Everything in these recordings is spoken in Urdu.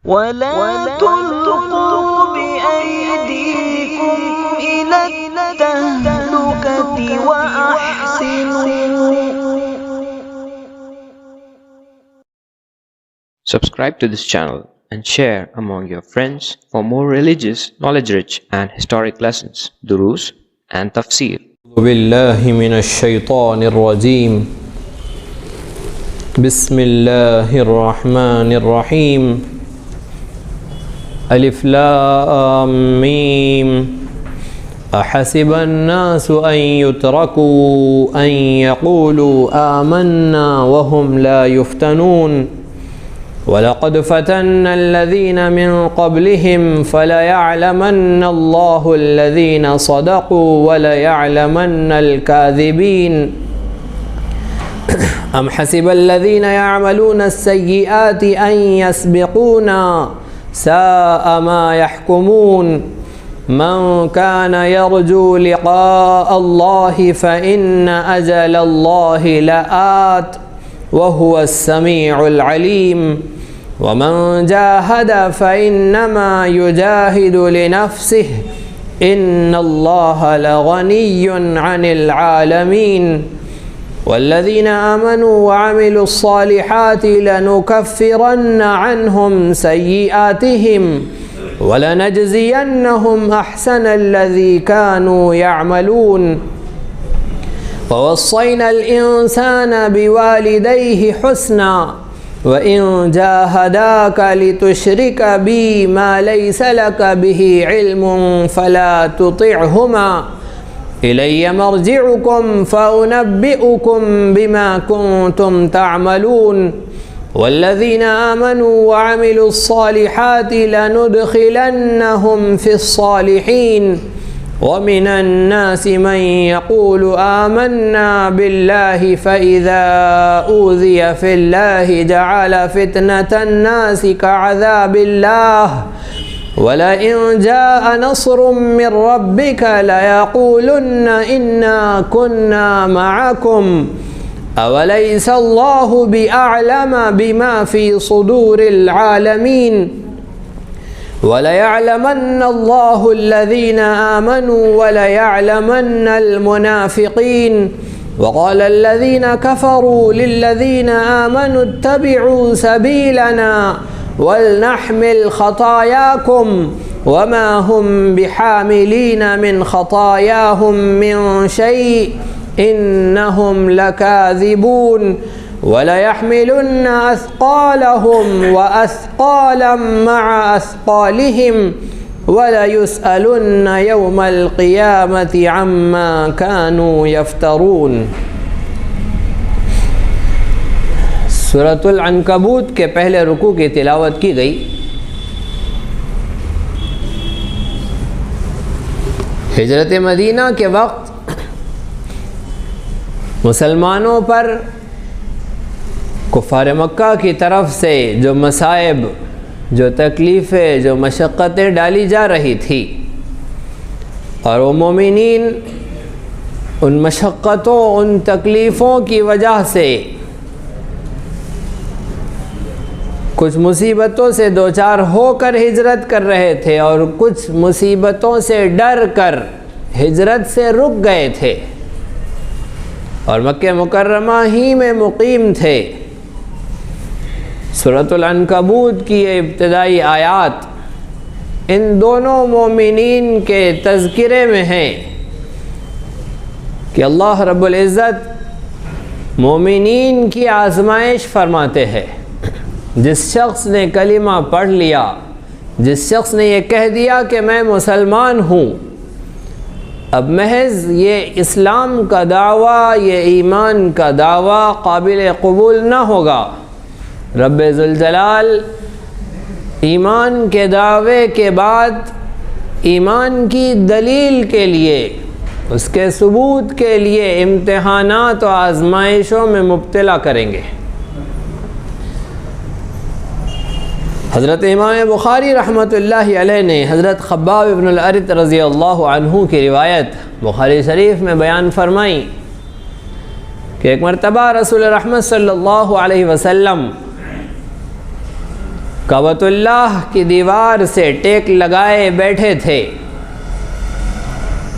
ولا تلقوا بأيديكم إلى التهلكة وأحسنوا. Subscribe to this channel and share among your friends for more religious, knowledge-rich and historic lessons, durus and tafsir. بالله من الشيطان الرجيم. بسم الله الرحمن الرحيم. ألف لام ميم. أحسب الناس أن يتركوا أن يقولوا آمنا وهم لا يفتنون ولقد فتنا الذين من قبلهم فليعلمن الله الذين صدقوا وليعلمن الكاذبين. أم حسب الذين يعملون السيئات أن يسبقونا ساء ما يحكمون. من كان يرجو لقاء الله فإن أجل الله لآت وهو السميع العليم. ومن جاهد فإنما يجاهد لنفسه إن الله لغني عن العالمين. والذين آمنوا وعملوا الصالحات لنكفرن عنهم سيئاتهم ولنجزينهم أحسن الذي كانوا يعملون. ووصينا الإنسان بوالديه حسنا وإن جاهداك لتشرك بي ما ليس لك به علم فلا تطعهما إلي مرجعكم فأنبئكم بما كنتم تعملون. والذين آمنوا وعملوا الصالحات لندخلنهم في الصالحين. ومن الناس من يقول آمنا بالله فإذا أوذي في الله جعل فتنة الناس كعذاب الله ولئن جاء نصر من ربك ليقولن إنا كنا معكم أوليس الله بأعلم بما في صدور العالمين. وليعلمن الله الذين آمنوا وليعلمن المنافقين. وقال الذين كفروا للذين آمنوا اتبعوا سبيلنا ولنحمل خطاياكم وما هم بحاملين من خطاياهم من شيء إنهم لكاذبون. وليحملن أثقالهم وأثقالا مع أثقالهم وليسألن يوم القيامة عما كانوا يفترون. سورۃ العنکبوت کے پہلے رکوع کی تلاوت کی گئی. ہجرت مدینہ کے وقت مسلمانوں پر کفار مکہ کی طرف سے جو مصائب، جو تکلیفیں، جو مشقتیں ڈالی جا رہی تھی اور وہ مومنین ان مشقتوں، ان تکلیفوں کی وجہ سے کچھ مصیبتوں سے دوچار ہو کر ہجرت کر رہے تھے اور کچھ مصیبتوں سے ڈر کر ہجرت سے رک گئے تھے اور مکہ مکرمہ ہی میں مقیم تھے. سورۃ العنکبوت کی یہ ابتدائی آیات ان دونوں مومنین کے تذکرے میں ہیں کہ اللہ رب العزت مومنین کی آزمائش فرماتے ہیں. جس شخص نے کلمہ پڑھ لیا، جس شخص نے یہ کہہ دیا کہ میں مسلمان ہوں، اب محض یہ اسلام کا دعویٰ، یہ ایمان کا دعویٰ قابل قبول نہ ہوگا. رب ذوالجلال ایمان کے دعوے کے بعد ایمان کی دلیل کے لیے، اس کے ثبوت کے لیے امتحانات و آزمائشوں میں مبتلا کریں گے. حضرت امام بخاری رحمۃ اللہ علیہ نے حضرت خباب بن الارت رضی اللہ عنہ کی روایت بخاری شریف میں بیان فرمائی کہ ایک مرتبہ رسول رحمت صلی اللہ علیہ وسلم کعبۃ اللہ کی دیوار سے ٹیک لگائے بیٹھے تھے۔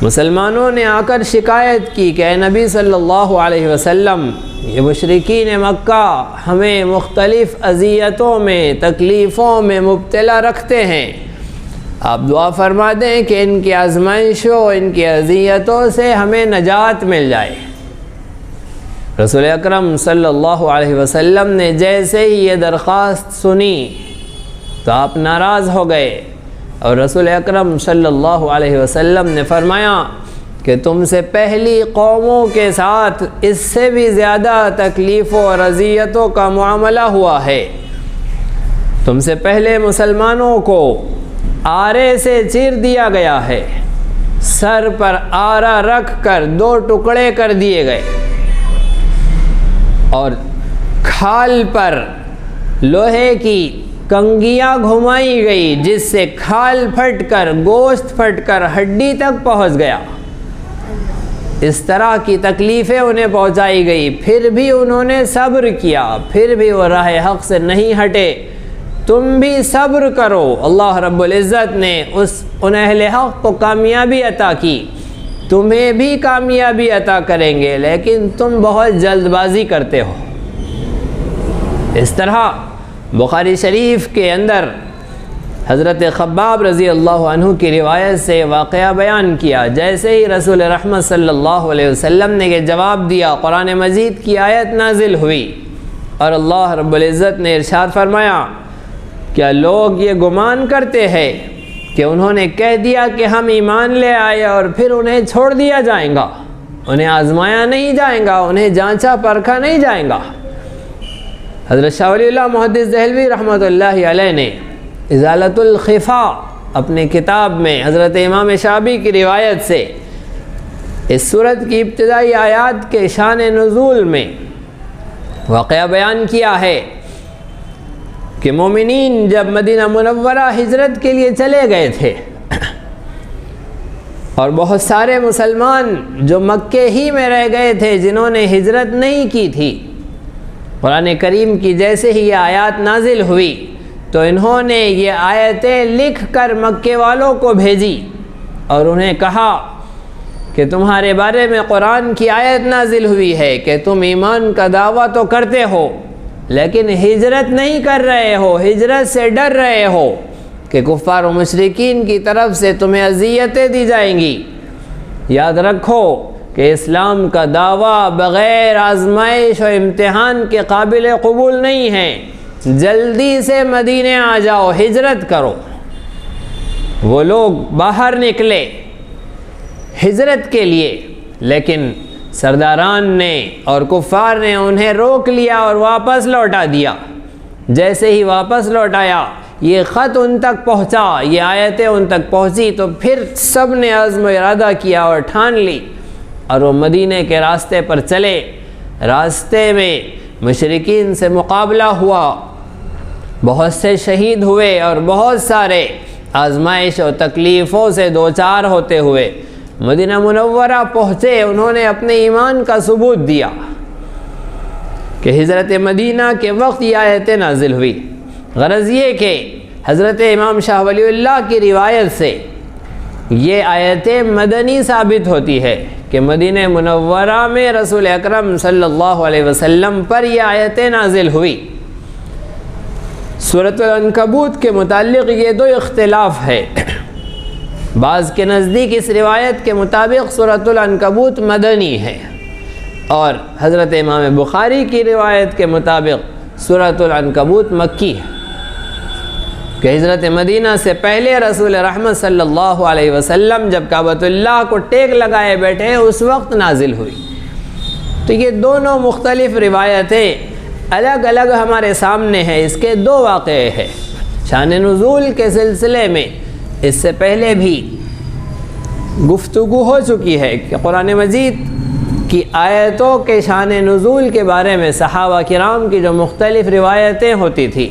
مسلمانوں نے آ کر شکایت کی کہ اے نبی صلی اللہ علیہ وسلم، یہ مشرکین مکہ ہمیں مختلف اذیتوں میں، تکلیفوں میں مبتلا رکھتے ہیں، آپ دعا فرما دیں کہ ان کی آزمائشوں، ان کی اذیتوں سے ہمیں نجات مل جائے۔ رسول اکرم صلی اللہ علیہ وسلم نے جیسے ہی یہ درخواست سنی تو آپ ناراض ہو گئے، اور رسول اکرم صلی اللہ علیہ وسلم نے فرمایا کہ تم سے پہلی قوموں کے ساتھ اس سے بھی زیادہ تکلیفوں اور اذیتوں کا معاملہ ہوا ہے۔ تم سے پہلے مسلمانوں کو آرے سے چیر دیا گیا ہے، سر پر آرا رکھ کر 2 ٹکڑے کر دیے گئے، اور کھال پر لوہے کی کنگیاں گھمائی گئی جس سے کھال پھٹ کر، گوشت پھٹ کر ہڈی تک پہنچ گیا۔ اس طرح کی تکلیفیں انہیں پہنچائی گئی، پھر بھی انہوں نے صبر کیا، پھر بھی وہ راہ حق سے نہیں ہٹے۔ تم بھی صبر کرو، اللہ رب العزت نے ان اہل حق کو کامیابی عطا کی، تمہیں بھی کامیابی عطا کریں گے، لیکن تم بہت جلد بازی کرتے ہو۔ اس طرح بخاری شریف کے اندر حضرت خباب رضی اللہ عنہ کی روایت سے واقعہ بیان کیا، جیسے ہی رسول رحمت صلی اللہ علیہ وسلم نے یہ جواب دیا، قرآن مجید کی آیت نازل ہوئی، اور اللہ رب العزت نے ارشاد فرمایا، کیا لوگ یہ گمان کرتے ہیں کہ انہوں نے کہہ دیا کہ ہم ایمان لے آئے اور پھر انہیں چھوڑ دیا جائیں گا، انہیں آزمایا نہیں جائیں گا، انہیں جانچا پرکھا نہیں جائیں گا؟ حضرت شاہ ولی اللہ محدث دہلوی رحمۃ اللہ علیہ نے ازالۃ الخفا اپنے کتاب میں حضرت امام شعبی کی روایت سے اس سورت کی ابتدائی آیات کے شان نزول میں واقعہ بیان کیا ہے کہ مومنین جب مدینہ منورہ ہجرت کے لیے چلے گئے تھے، اور بہت سارے مسلمان جو مکے ہی میں رہ گئے تھے، جنہوں نے ہجرت نہیں کی تھی، قرآن کریم کی جیسے ہی یہ آیات نازل ہوئی تو انہوں نے یہ آیتیں لکھ کر مکے والوں کو بھیجی، اور انہیں کہا کہ تمہارے بارے میں قرآن کی آیت نازل ہوئی ہے کہ تم ایمان کا دعویٰ تو کرتے ہو لیکن ہجرت نہیں کر رہے ہو، ہجرت سے ڈر رہے ہو کہ کفار و مشرکین کی طرف سے تمہیں اذیتیں دی جائیں گی۔ یاد رکھو کہ اسلام کا دعویٰ بغیر آزمائش و امتحان کے قابل قبول نہیں ہے، جلدی سے مدینے آ جاؤ، ہجرت کرو۔ وہ لوگ باہر نکلے ہجرت کے لیے، لیکن سرداران نے اور کفار نے انہیں روک لیا اور واپس لوٹا دیا۔ جیسے ہی واپس لوٹایا، یہ خط ان تک پہنچا، یہ آیتیں ان تک پہنچی، تو پھر سب نے عزم و ارادہ کیا اور ٹھان لی، اور وہ مدینے کے راستے پر چلے۔ راستے میں مشرکین سے مقابلہ ہوا، بہت سے شہید ہوئے اور بہت سارے آزمائش و تکلیفوں سے دوچار ہوتے ہوئے مدینہ منورہ پہنچے۔ انہوں نے اپنے ایمان کا ثبوت دیا کہ ہجرت مدینہ کے وقت یہ آیتیں نازل ہوئی۔ غرض یہ کہ حضرت امام شاہ ولی اللہ کی روایت سے یہ آیتیں مدنی ثابت ہوتی ہے کہ مدینہ منورہ میں رسول اکرم صلی اللہ علیہ وسلم پر یہ آیتیں نازل ہوئی۔ سورۃ العنکبوت کے متعلق یہ 2 اختلاف ہے۔ بعض کے نزدیک اس روایت کے مطابق سورۃ العنکبوت مدنی ہے، اور حضرت امام بخاری کی روایت کے مطابق سورۃ العنکبوت مکی ہے، کہ حضرت مدینہ سے پہلے رسول رحمت صلی اللہ علیہ وسلم جب کعبۃ اللہ کو ٹیک لگائے بیٹھے اس وقت نازل ہوئی۔ تو یہ دونوں مختلف روایتیں الگ الگ ہمارے سامنے ہیں۔ اس کے 2 واقعے ہیں۔ شان نزول کے سلسلے میں اس سے پہلے بھی گفتگو ہو چکی ہے کہ قرآن مجید کی آیتوں کے شان نزول کے بارے میں صحابہ کرام کی جو مختلف روایتیں ہوتی تھیں،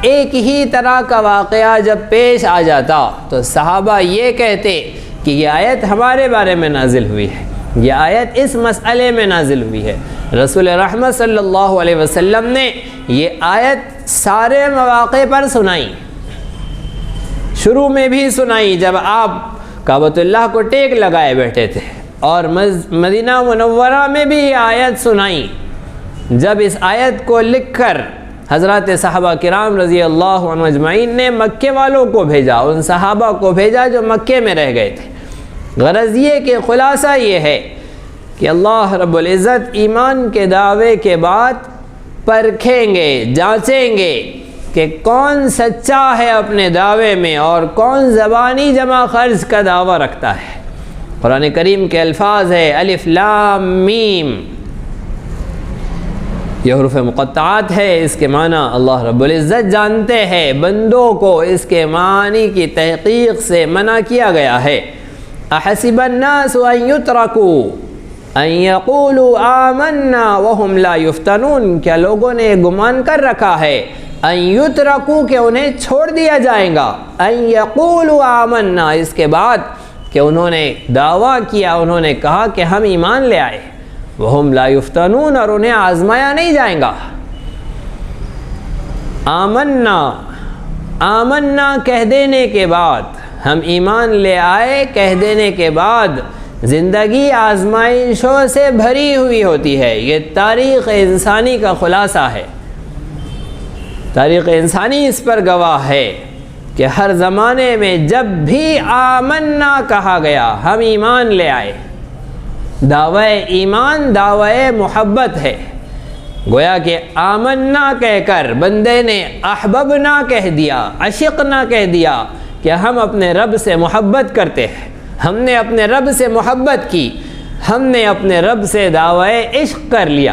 ایک ہی طرح کا واقعہ جب پیش آ جاتا تو صحابہ یہ کہتے کہ یہ آیت ہمارے بارے میں نازل ہوئی ہے، یہ آیت اس مسئلے میں نازل ہوئی ہے۔ رسول رحمت صلی اللہ علیہ وسلم نے یہ آیت سارے مواقع پر سنائی. شروع میں بھی سنائی جب آپ کعبۃ اللہ کو ٹیک لگائے بیٹھے تھے، اور مدینہ منورہ میں بھی یہ آیت سنائی جب اس آیت کو لکھ کر حضرات صحابہ کرام رضی اللہ عنہ اجمعین نے مکے والوں کو بھیجا، ان صحابہ کو بھیجا جو مکے میں رہ گئے تھے. غرض یہ کہ خلاصہ یہ ہے کہ اللہ رب العزت ایمان کے دعوے کے بعد پرکھیں گے، جانچیں گے کہ کون سچا ہے اپنے دعوے میں اور کون زبانی جمع خرچ کا دعویٰ رکھتا ہے. قرآن کریم کے الفاظ ہے الف لام میم، یہ حروف مقطعات ہے. اس کے معنی اللہ رب العزت جانتے ہیں، بندوں کو اس کے معنی کی تحقیق سے منع کیا گیا ہے. احسب الناس ان یترکوا ان یقولوا آمنا وهم لا یفتنون، کیا لوگوں نے گمان کر رکھا ہے ان یترکوا کہ انہیں چھوڑ دیا جائے گا، ان یقولوا آمنا اس کے بعد کہ انہوں نے دعویٰ کیا، انہوں نے کہا کہ ہم ایمان لے آئے، وہم لا یفتنون اور انہیں آزمایا نہیں جائے گا. آمنا کہہ دینے کے بعد، ہم ایمان لے آئے کہہ دینے کے بعد زندگی آزمائشوں سے بھری ہوئی ہوتی ہے. یہ تاریخ انسانی کا خلاصہ ہے. تاریخ انسانی اس پر گواہ ہے کہ ہر زمانے میں جب بھی آمنا کہا گیا، ہم ایمان لے آئے، دعوی ایمان دعوی محبت ہے. گویا کہ آمنا کہہ کر بندے نے احببنا کہہ دیا، عشقنا کہہ دیا کہ ہم اپنے رب سے محبت کرتے ہیں، ہم نے اپنے رب سے محبت کی، ہم نے اپنے رب سے دعوی عشق کر لیا.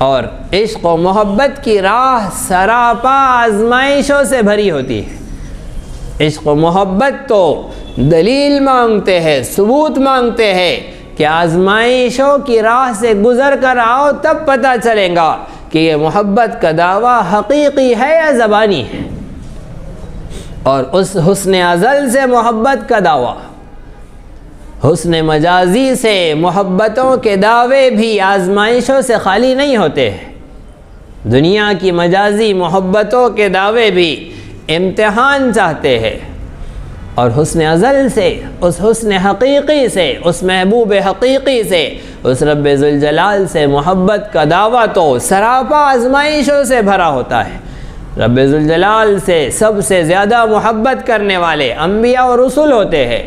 اور عشق و محبت کی راہ سراپا آزمائشوں سے بھری ہوتی ہے. عشق و محبت تو دلیل مانگتے ہیں، ثبوت مانگتے ہیں کہ آزمائشوں کی راہ سے گزر کر آؤ، تب پتہ چلے گا کہ یہ محبت کا دعویٰ حقیقی ہے یا زبانی ہے. اور اس حسن ازل سے محبت کا دعویٰ، حسن مجازی سے محبتوں کے دعوے بھی آزمائشوں سے خالی نہیں ہوتے ہیں. دنیا کی مجازی محبتوں کے دعوے بھی امتحان چاہتے ہیں، اور حسن ازل سے، اس حسن حقیقی سے، اس محبوب حقیقی سے، اس رب ذوالجلال سے محبت کا دعویٰ تو سراپا آزمائشوں سے بھرا ہوتا ہے. رب ذوالجلال سے سب سے زیادہ محبت کرنے والے انبیاء اور رسول ہوتے ہیں،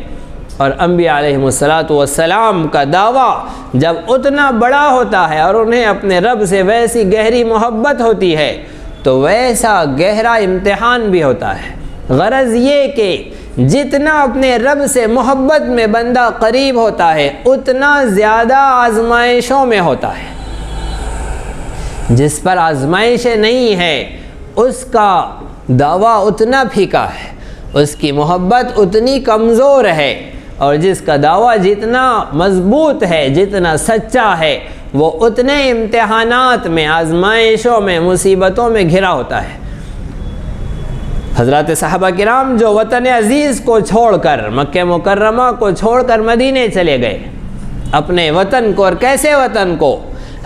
اور انبیاء علیہم السلام کا دعویٰ جب اتنا بڑا ہوتا ہے اور انہیں اپنے رب سے ویسی گہری محبت ہوتی ہے تو ویسا گہرا امتحان بھی ہوتا ہے. غرض یہ کہ جتنا اپنے رب سے محبت میں بندہ قریب ہوتا ہے اتنا زیادہ آزمائشوں میں ہوتا ہے. جس پر آزمائشیں نہیں ہیں اس کا دعویٰ اتنا پھیکا ہے، اس کی محبت اتنی کمزور ہے، اور جس کا دعویٰ جتنا مضبوط ہے، جتنا سچا ہے، وہ اتنے امتحانات میں، آزمائشوں میں، مصیبتوں میں گھرا ہوتا ہے. حضرات صحابہ کرام جو وطن عزیز کو چھوڑ کر، مکہ مکرمہ کو چھوڑ کر مدینے چلے گئے، اپنے وطن کو، اور کیسے وطن کو؟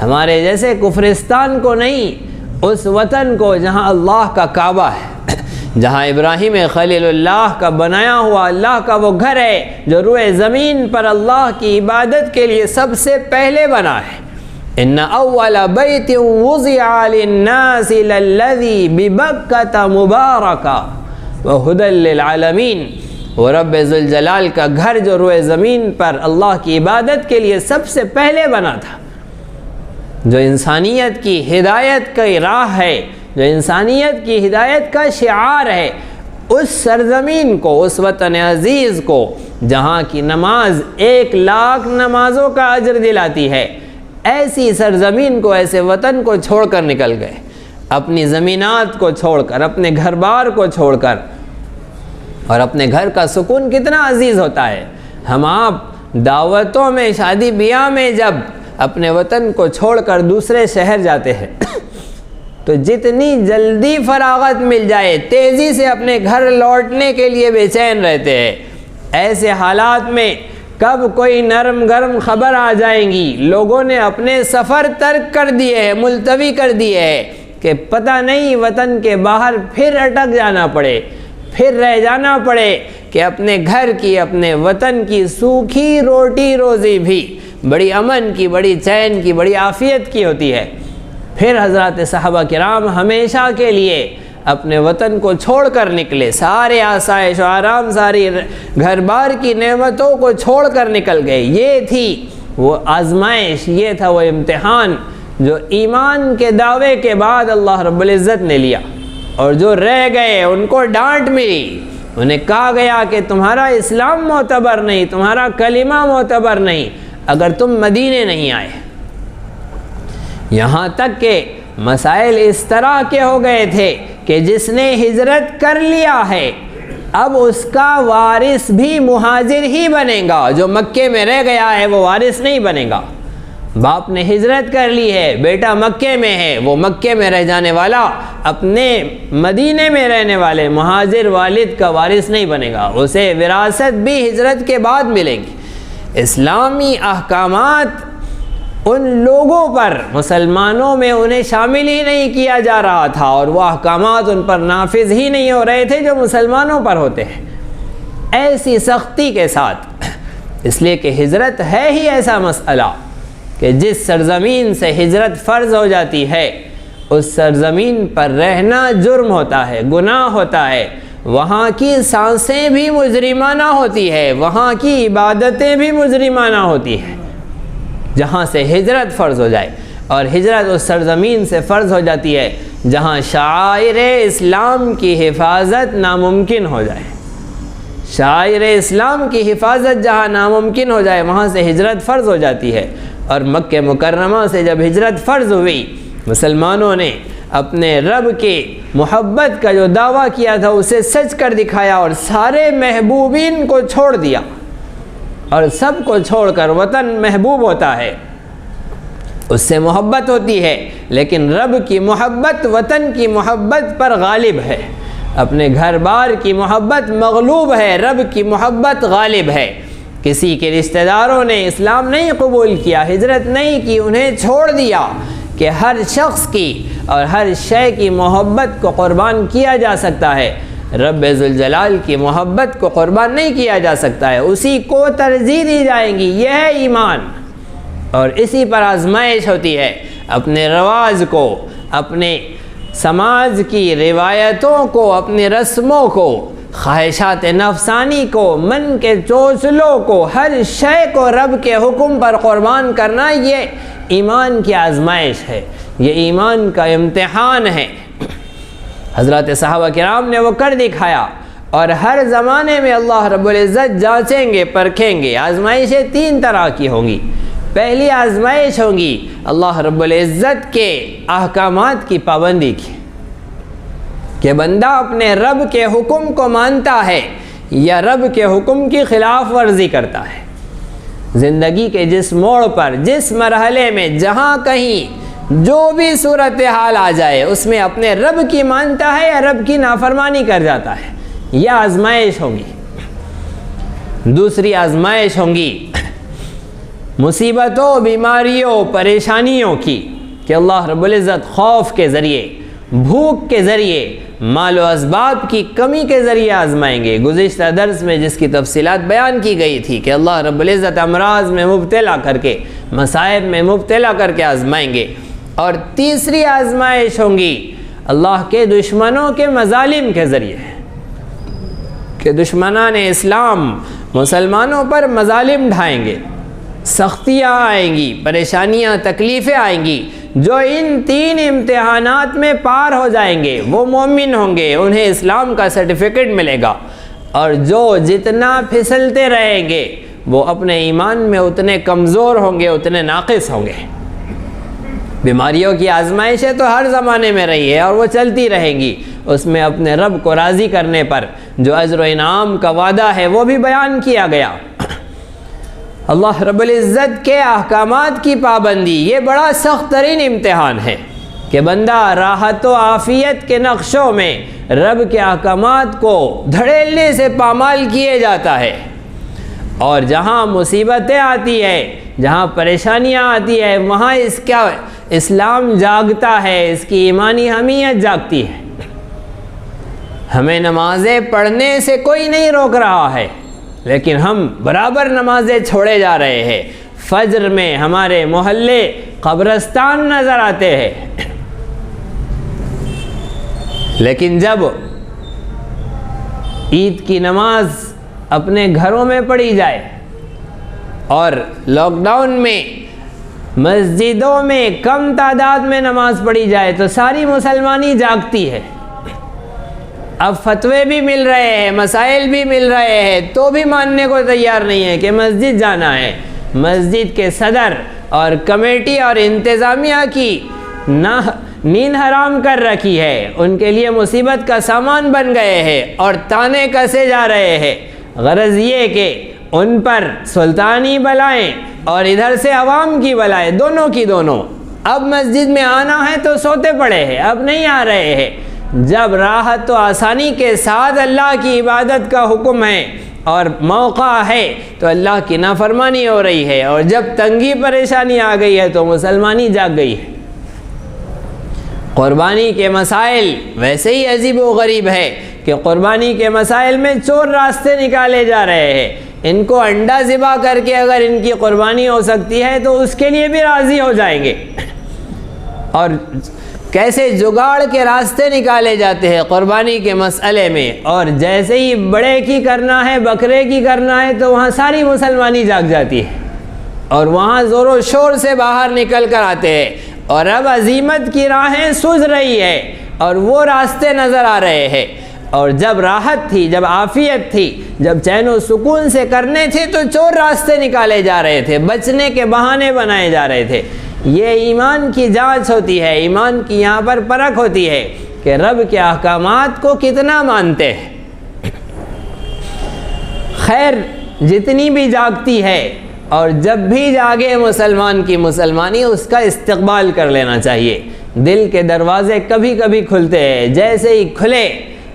ہمارے جیسے کفرستان کو نہیں، اس وطن کو جہاں اللہ کا کعبہ ہے، جہاں ابراہیم خلیل اللہ کا بنایا ہوا اللہ کا وہ گھر ہے جو روئے زمین پر اللہ کی عبادت کے لیے سب سے پہلے بنا ہے. ان اول بیت وضع للناس للذی ببکۃ مبارکا وہدی للعالمین. وہ رب ذوالجلال کا گھر جو روئے زمین پر اللہ کی عبادت کے لیے سب سے پہلے بنا تھا، جو انسانیت کی ہدایت کی راہ ہے، جو انسانیت کی ہدایت کا شعار ہے، اس سرزمین کو، اس وطن عزیز کو جہاں کی نماز 1,00,000 نمازوں کا اجر دلاتی ہے، ایسی سرزمین کو، ایسے وطن کو چھوڑ کر نکل گئے، اپنی زمینات کو چھوڑ کر، اپنے گھر بار کو چھوڑ کر. اور اپنے گھر کا سکون کتنا عزیز ہوتا ہے. ہم آپ دعوتوں میں، شادی بیاہ میں جب اپنے وطن کو چھوڑ کر دوسرے شہر جاتے ہیں تو جتنی جلدی فراغت مل جائے تیزی سے اپنے گھر لوٹنے کے لیے بے چین رہتے ہیں. ایسے حالات میں کب کوئی نرم گرم خبر آ جائیں گی، لوگوں نے اپنے سفر ترک کر دیے ہیں، ملتوی کر دیے ہیں کہ پتہ نہیں وطن کے باہر پھر اٹک جانا پڑے، پھر رہ جانا پڑے، کہ اپنے گھر کی، اپنے وطن کی سوکھی روٹی روزی بھی بڑی امن کی، بڑی چین کی، بڑی عافیت کی ہوتی ہے۔ پھر حضرات صحابہ کرام ہمیشہ کے لیے اپنے وطن کو چھوڑ کر نکلے، سارے آسائش و آرام، ساری گھر بار کی نعمتوں کو چھوڑ کر نکل گئے۔ یہ تھی وہ آزمائش، یہ تھا وہ امتحان جو ایمان کے دعوے کے بعد اللہ رب العزت نے لیا، اور جو رہ گئے ان کو ڈانٹ ملی، انہیں کہا گیا کہ تمہارا اسلام معتبر نہیں، تمہارا کلمہ معتبر نہیں اگر تم مدینے نہیں آئے۔ یہاں تک کہ مسائل اس طرح کے ہو گئے تھے کہ جس نے ہجرت کر لیا ہے اب اس کا وارث بھی مہاجر ہی بنے گا، جو مکے میں رہ گیا ہے وہ وارث نہیں بنے گا۔ باپ نے ہجرت کر لی ہے، بیٹا مکے میں ہے، وہ مکے میں رہ جانے والا اپنے مدینے میں رہنے والے مہاجر والد کا وارث نہیں بنے گا، اسے وراثت بھی ہجرت کے بعد ملے گی۔ اسلامی احکامات ان لوگوں پر، مسلمانوں میں انہیں شامل ہی نہیں کیا جا رہا تھا، اور وہ احکامات ان پر نافذ ہی نہیں ہو رہے تھے جو مسلمانوں پر ہوتے ہیں، ایسی سختی کے ساتھ۔ اس لیے کہ ہجرت ہے ہی ایسا مسئلہ کہ جس سرزمین سے ہجرت فرض ہو جاتی ہے اس سرزمین پر رہنا جرم ہوتا ہے، گناہ ہوتا ہے، وہاں کی سانسیں بھی مجرمانہ ہوتی ہے، وہاں کی عبادتیں بھی مجرمانہ ہوتی ہیں۔ جہاں سے ہجرت فرض ہو جائے، اور ہجرت اس سرزمین سے فرض ہو جاتی ہے جہاں شعائر اسلام کی حفاظت ناممکن ہو جائے، شعائر اسلام کی حفاظت جہاں ناممکن ہو جائے وہاں سے ہجرت فرض ہو جاتی ہے۔ اور مکہ مکرمہ سے جب ہجرت فرض ہوئی، مسلمانوں نے اپنے رب کے محبت کا جو دعویٰ کیا تھا اسے سچ کر دکھایا، اور سارے محبوبین کو چھوڑ دیا، اور سب کو چھوڑ کر وطن محبوب ہوتا ہے، اس سے محبت ہوتی ہے، لیکن رب کی محبت وطن کی محبت پر غالب ہے، اپنے گھر بار کی محبت مغلوب ہے، رب کی محبت غالب ہے۔ کسی کے رشتہ داروں نے اسلام نہیں قبول کیا، ہجرت نہیں کی، انہیں چھوڑ دیا کہ ہر شخص کی اور ہر شے کی محبت کو قربان کیا جا سکتا ہے، رب ذوالجلال کی محبت کو قربان نہیں کیا جا سکتا ہے، اسی کو ترجیح دی جائیں گی۔ یہ ہے ایمان، اور اسی پر آزمائش ہوتی ہے۔ اپنے رواج کو، اپنے سماج کی روایتوں کو، اپنی رسموں کو، خواہشات نفسانی کو، من کے چوچلوں کو، ہر شے کو رب کے حکم پر قربان کرنا، یہ ایمان کی آزمائش ہے، یہ ایمان کا امتحان ہے۔ حضرات صحابہ کرام نے وہ کر دکھایا، اور ہر زمانے میں اللہ رب العزت جانچیں گے، پرکھیں گے۔ آزمائشیں تین طرح کی ہوں گی۔ پہلی آزمائش ہوگی اللہ رب العزت کے احکامات کی پابندی کی، کہ بندہ اپنے رب کے حکم کو مانتا ہے یا رب کے حکم کی خلاف ورزی کرتا ہے۔ زندگی کے جس موڑ پر، جس مرحلے میں، جہاں کہیں جو بھی صورتحال آ جائے اس میں اپنے رب کی مانتا ہے یا رب کی نافرمانی کر جاتا ہے، یہ آزمائش ہوگی۔ دوسری آزمائش ہوگی مصیبتوں، بیماریوں، پریشانیوں کی، کہ اللہ رب العزت خوف کے ذریعے، بھوک کے ذریعے، مال و اسباب کی کمی کے ذریعے آزمائیں گے۔ گزشتہ درس میں جس کی تفصیلات بیان کی گئی تھی کہ اللہ رب العزت امراض میں مبتلا کر کے، مصائب میں مبتلا کر کے آزمائیں گے۔ اور تیسری آزمائش ہوگی اللہ کے دشمنوں کے مظالم کے ذریعے، کہ دشمنان اسلام مسلمانوں پر مظالم ڈھائیں گے، سختیاں آئیں گی، پریشانیاں، تکلیفیں آئیں گی۔ جو ان تین امتحانات میں پار ہو جائیں گے وہ مومن ہوں گے، انہیں اسلام کا سرٹیفکیٹ ملے گا، اور جو جتنا پھسلتے رہیں گے وہ اپنے ایمان میں اتنے کمزور ہوں گے، اتنے ناقص ہوں گے۔ بیماریوں کی آزمائشیں تو ہر زمانے میں رہی ہے اور وہ چلتی رہیں گی، اس میں اپنے رب کو راضی کرنے پر جو اجر و انعام کا وعدہ ہے وہ بھی بیان کیا گیا۔ اللہ رب العزت کے احکامات کی پابندی، یہ بڑا سخت ترین امتحان ہے، کہ بندہ راحت و عافیت کے نقشوں میں رب کے احکامات کو دھڑیلنے سے پامال کیے جاتا ہے، اور جہاں مصیبتیں آتی ہے، جہاں پریشانیاں آتی ہے، وہاں اسلام جاگتا ہے، اس کی ایمانی حمیت جاگتی ہے۔ ہمیں نمازیں پڑھنے سے کوئی نہیں روک رہا ہے، لیکن ہم برابر نمازیں چھوڑے جا رہے ہیں۔ فجر میں ہمارے محلے قبرستان نظر آتے ہیں، لیکن جب عید کی نماز اپنے گھروں میں پڑھی جائے اور لاک ڈاؤن میں مسجدوں میں کم تعداد میں نماز پڑھی جائے تو ساری مسلمانی جاگتی ہے۔ اب فتوے بھی مل رہے ہیں، مسائل بھی مل رہے ہیں، تو بھی ماننے کو تیار نہیں ہے کہ مسجد جانا ہے۔ مسجد کے صدر اور کمیٹی اور انتظامیہ کی نیند حرام کر رکھی ہے، ان کے لیے مصیبت کا سامان بن گئے ہیں اور تانے کسے جا رہے ہیں۔ غرض یہ کہ ان پر سلطانی بلائیں اور ادھر سے عوام کی بلائیں، دونوں کی دونوں۔ اب مسجد میں آنا ہے تو سوتے پڑے ہیں، اب نہیں آ رہے ہیں۔ جب راحت و آسانی کے ساتھ اللہ کی عبادت کا حکم ہے اور موقع ہے تو اللہ کی نافرمانی ہو رہی ہے، اور جب تنگی پریشانی آ گئی ہے تو مسلمانی جاگ گئی ہے۔ قربانی کے مسائل ویسے ہی عجیب و غریب ہے کہ قربانی کے مسائل میں چور راستے نکالے جا رہے ہیں۔ ان کو انڈا ذبح کر کے اگر ان کی قربانی ہو سکتی ہے تو اس کے لیے بھی راضی ہو جائیں گے، اور کیسے جگاڑ کے راستے نکالے جاتے ہیں قربانی کے مسئلے میں۔ اور جیسے ہی بڑے کی کرنا ہے، بکرے کی کرنا ہے، تو وہاں ساری مسلمانی جاگ جاتی ہے اور وہاں زور و شور سے باہر نکل کر آتے ہیں، اور اب عزیمت کی راہیں سوز رہی ہے اور وہ راستے نظر آ رہے ہیں۔ اور جب راحت تھی، جب عافیت تھی، جب چین و سکون سے کرنے تھے تو چور راستے نکالے جا رہے تھے، بچنے کے بہانے بنائے جا رہے تھے۔ یہ ایمان کی جانچ ہوتی ہے، ایمان کی یہاں پر پرکھ ہوتی ہے کہ رب کے احکامات کو کتنا مانتے ہیں۔ خیر جتنی بھی جاگتی ہے، اور جب بھی جاگے مسلمان کی مسلمانی، اس کا استقبال کر لینا چاہیے۔ دل کے دروازے کبھی کبھی کھلتے ہیں، جیسے ہی کھلے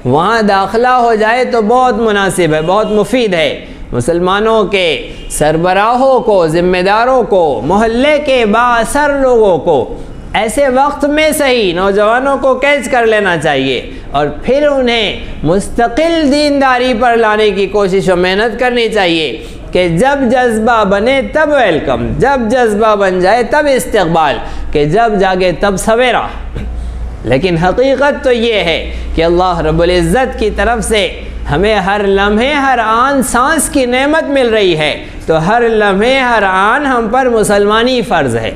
وہاں داخلہ ہو جائے تو بہت مناسب ہے، بہت مفید ہے۔ مسلمانوں کے سربراہوں کو، ذمہ داروں کو، محلے کے بااثر لوگوں کو ایسے وقت میں صحیح نوجوانوں کو کیچ کر لینا چاہیے، اور پھر انہیں مستقل دینداری پر لانے کی کوشش و محنت کرنی چاہیے کہ جب جذبہ بنے تب ویلکم، جب جذبہ بن جائے تب استقبال، کہ جب جاگے تب سویرا۔ لیکن حقیقت تو یہ ہے کہ اللہ رب العزت کی طرف سے ہمیں ہر لمحے ہر آن سانس کی نعمت مل رہی ہے، تو ہر لمحے ہر آن ہم پر مسلمانی فرض ہے۔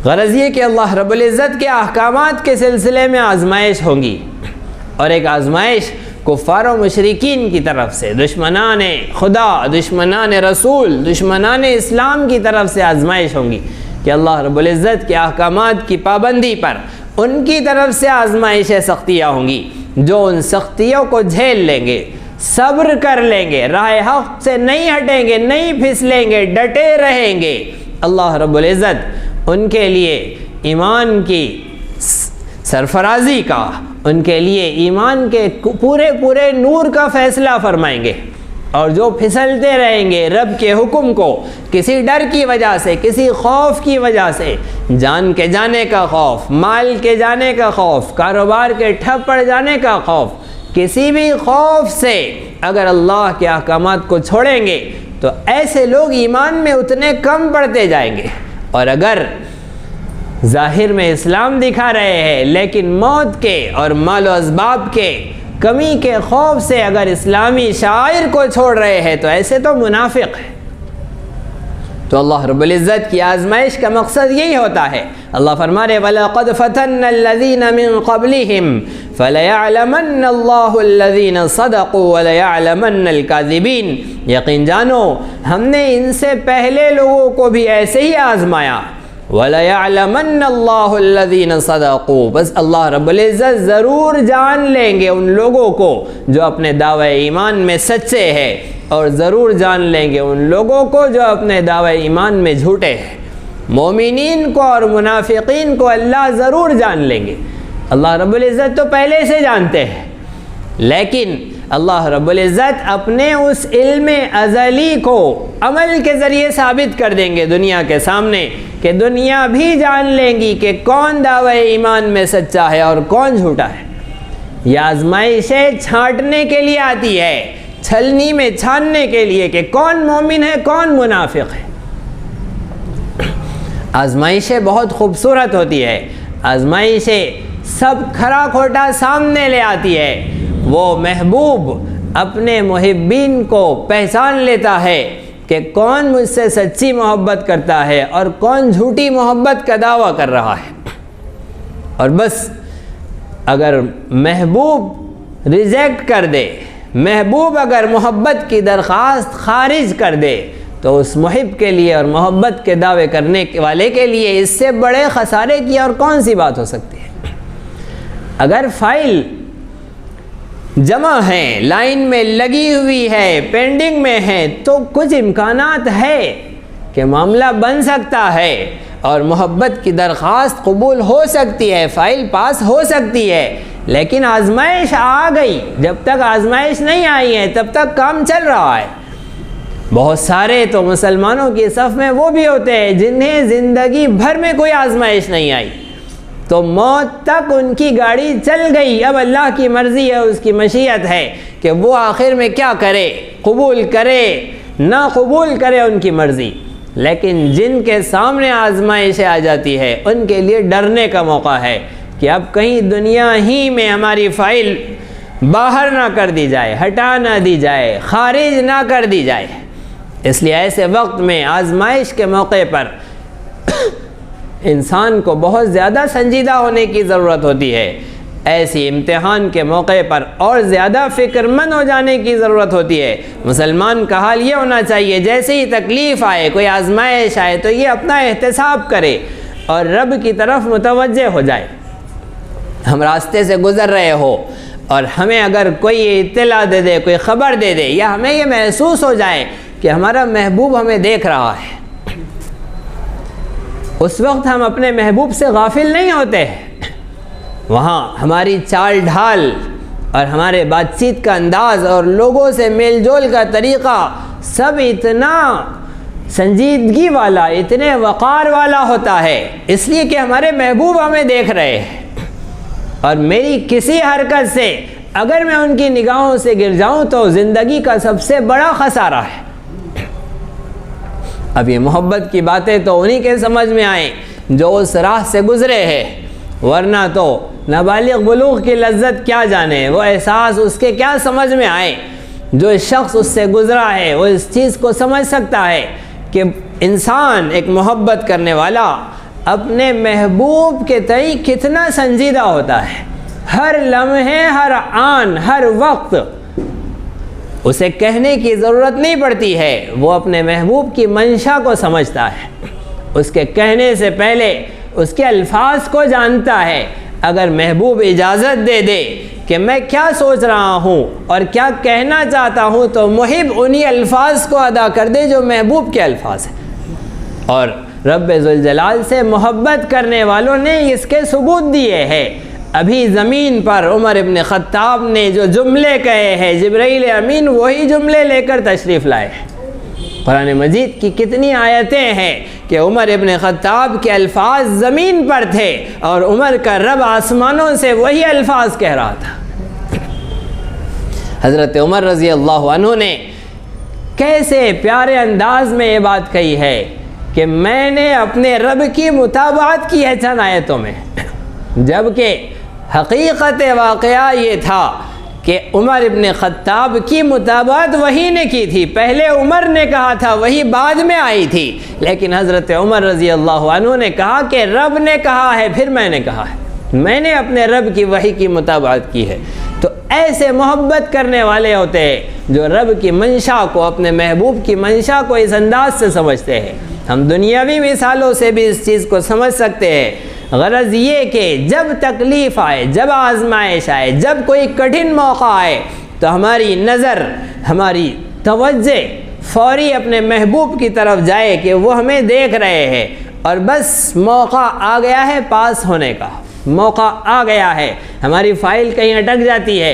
غرض یہ کہ اللہ رب العزت کے احکامات کے سلسلے میں آزمائش ہوں گی، اور ایک آزمائش کفار و مشرکین کی طرف سے، دشمنان خدا، دشمنان رسول، دشمنان اسلام کی طرف سے آزمائش ہوں گی کہ اللہ رب العزت کے احکامات کی پابندی پر ان کی طرف سے آزمائشیں، سختیاں ہوں گی۔ جو ان سختیوں کو جھیل لیں گے، صبر کر لیں گے، راہ حق سے نہیں ہٹیں گے، نہیں پھسلیں گے، ڈٹے رہیں گے، اللہ رب العزت ان کے لیے ایمان کی سرفرازی کا، ان کے لیے ایمان کے پورے نور کا فیصلہ فرمائیں گے۔ اور جو پھسلتے رہیں گے رب کے حکم کو کسی ڈر کی وجہ سے، کسی خوف کی وجہ سے، جان کے جانے کا خوف، مال کے جانے کا خوف، کاروبار کے ٹھپ پڑ جانے کا خوف، کسی بھی خوف سے اگر اللہ کے احکامات کو چھوڑیں گے تو ایسے لوگ ایمان میں اتنے کم پڑتے جائیں گے۔ اور اگر ظاہر میں اسلام دکھا رہے ہیں لیکن موت کے اور مال و اسباب کے کمی کے خوف سے اگر اسلامی شاعر کو چھوڑ رہے ہیں تو ایسے تو منافق ہیں۔ تو اللہ رب العزت کی آزمائش کا مقصد یہی ہوتا ہے۔ اللہ فرما رہے وَلَقَدْ فَتَنَّ الَّذِينَ مِن قَبْلِهِمْ فَلَيَعْلَمَنَّ اللَّهُ الَّذِينَ صَدَقُوا وَلَيَعْلَمَنَّ الْكَاذِبِينَ، یقین جانو ہم نے ان سے پہلے لوگوں کو بھی ایسے ہی آزمایا۔ وَلَيَعْلَمَنَّ اللَّهُ الَّذِينَ صَدَقُوا، بس اللہ رب العزت ضرور جان لیں گے ان لوگوں کو جو اپنے دعوے ایمان میں سچے ہیں، اور ضرور جان لیں گے ان لوگوں کو جو اپنے دعوے ایمان میں جھوٹے ہیں۔ مومنین کو اور منافقین کو اللہ ضرور جان لیں گے۔ اللہ رب العزت تو پہلے سے جانتے ہیں، لیکن اللہ رب العزت اپنے اس علم ازلی کو عمل کے ذریعے ثابت کر دیں گے دنیا کے سامنے، کہ دنیا بھی جان لیں گی کہ کون دعوی ایمان میں سچا ہے اور کون جھوٹا ہے۔ یہ آزمائشیں چھانٹنے کے لیے آتی ہے، چھلنی میں چھاننے کے لیے کہ کون مومن ہے کون منافق ہے۔ آزمائشیں بہت خوبصورت ہوتی ہے، آزمائشیں سب کھرا کھوٹا سامنے لے آتی ہے۔ وہ محبوب اپنے محبین کو پہچان لیتا ہے کہ کون مجھ سے سچی محبت کرتا ہے اور کون جھوٹی محبت کا دعویٰ کر رہا ہے، اور بس اگر محبوب ریجیکٹ کر دے، محبوب اگر محبت کی درخواست خارج کر دے، تو اس محب کے لیے اور محبت کے دعوے کرنے والے کے لیے اس سے بڑے خسارے کی اور کون سی بات ہو سکتی ہے۔ اگر فائل جمع ہے، لائن میں لگی ہوئی ہے، پینڈنگ میں ہے، تو کچھ امکانات ہے کہ معاملہ بن سکتا ہے اور محبت کی درخواست قبول ہو سکتی ہے، فائل پاس ہو سکتی ہے۔ لیکن آزمائش آ گئی، جب تک آزمائش نہیں آئی ہے تب تک کام چل رہا ہے۔ بہت سارے تو مسلمانوں کی صف میں وہ بھی ہوتے ہیں جنہیں زندگی بھر میں کوئی آزمائش نہیں آئی، تو موت تک ان کی گاڑی چل گئی، اب اللہ کی مرضی ہے، اس کی مشیت ہے کہ وہ آخر میں کیا کرے، قبول کرے نہ قبول کرے، ان کی مرضی۔ لیکن جن کے سامنے آزمائش آ جاتی ہے ان کے لیے ڈرنے کا موقع ہے کہ اب کہیں دنیا ہی میں ہماری فائل باہر نہ کر دی جائے، ہٹا نہ دی جائے، خارج نہ کر دی جائے۔ اس لیے ایسے وقت میں آزمائش کے موقع پر انسان کو بہت زیادہ سنجیدہ ہونے کی ضرورت ہوتی ہے، ایسی امتحان کے موقع پر اور زیادہ فکر مند ہو جانے کی ضرورت ہوتی ہے۔ مسلمان کا حال یہ ہونا چاہیے جیسے ہی تکلیف آئے، کوئی آزمائش آئے، تو یہ اپنا احتساب کرے اور رب کی طرف متوجہ ہو جائے۔ ہم راستے سے گزر رہے ہو اور ہمیں اگر کوئی اطلاع دے دے، کوئی خبر دے دے، یا ہمیں یہ محسوس ہو جائے کہ ہمارا محبوب ہمیں دیکھ رہا ہے، اس وقت ہم اپنے محبوب سے غافل نہیں ہوتے۔ وہاں ہماری چال ڈھال اور ہمارے بات چیت کا انداز اور لوگوں سے میل جول کا طریقہ سب اتنا سنجیدگی والا، اتنے وقار والا ہوتا ہے، اس لیے کہ ہمارے محبوب ہمیں دیکھ رہے ہیں، اور میری کسی حرکت سے اگر میں ان کی نگاہوں سے گر جاؤں تو زندگی کا سب سے بڑا خسارہ ہے۔ اب یہ محبت کی باتیں تو انہی کے سمجھ میں آئیں جو اس راہ سے گزرے ہیں، ورنہ تو نابالغ بلوغ کی لذت کیا جانے، وہ احساس اس کے کیا سمجھ میں آئے۔ جو شخص اس سے گزرا ہے وہ اس چیز کو سمجھ سکتا ہے کہ انسان، ایک محبت کرنے والا، اپنے محبوب کے تئیں کتنا سنجیدہ ہوتا ہے۔ ہر لمحے، ہر آن، ہر وقت اسے کہنے کی ضرورت نہیں پڑتی ہے، وہ اپنے محبوب کی منشا کو سمجھتا ہے، اس کے کہنے سے پہلے اس کے الفاظ کو جانتا ہے۔ اگر محبوب اجازت دے دے کہ میں کیا سوچ رہا ہوں اور کیا کہنا چاہتا ہوں، تو محب انہی الفاظ کو ادا کر دے جو محبوب کے الفاظ ہیں۔ اور رب ذوالجلال سے محبت کرنے والوں نے اس کے ثبوت دیے ہیں۔ ابھی زمین پر عمر ابن خطاب نے جو جملے کہے ہیں، جبرائیل امین وہی جملے لے کر تشریف لائے ہیں۔ قرآن مجید کی کتنی آیتیں ہیں کہ عمر ابن خطاب کے الفاظ زمین پر تھے اور عمر کا رب آسمانوں سے وہی الفاظ کہہ رہا تھا۔ حضرت عمر رضی اللہ عنہ نے کیسے پیارے انداز میں یہ بات کہی ہے کہ میں نے اپنے رب کی مطابعت کی ہے چند آیتوں میں، جبکہ حقیقت واقعہ یہ تھا کہ عمر ابن خطاب کی مطابعت وہی نے کی تھی۔ پہلے عمر نے کہا تھا، وہی بعد میں آئی تھی، لیکن حضرت عمر رضی اللہ عنہ نے کہا کہ رب نے کہا ہے، پھر میں نے کہا ہے، میں نے اپنے رب کی وحی کی مطابعت کی ہے۔ تو ایسے محبت کرنے والے ہوتے ہیں جو رب کی منشا کو، اپنے محبوب کی منشا کو اس انداز سے سمجھتے ہیں۔ ہم دنیاوی مثالوں سے بھی اس چیز کو سمجھ سکتے ہیں۔ غرض یہ کہ جب تکلیف آئے، جب آزمائش آئے، جب کوئی کٹھن موقع آئے، تو ہماری نظر، ہماری توجہ فوری اپنے محبوب کی طرف جائے کہ وہ ہمیں دیکھ رہے ہیں، اور بس موقع آ گیا ہے پاس ہونے کا، موقع آ گیا ہے۔ ہماری فائل کہیں اٹک جاتی ہے،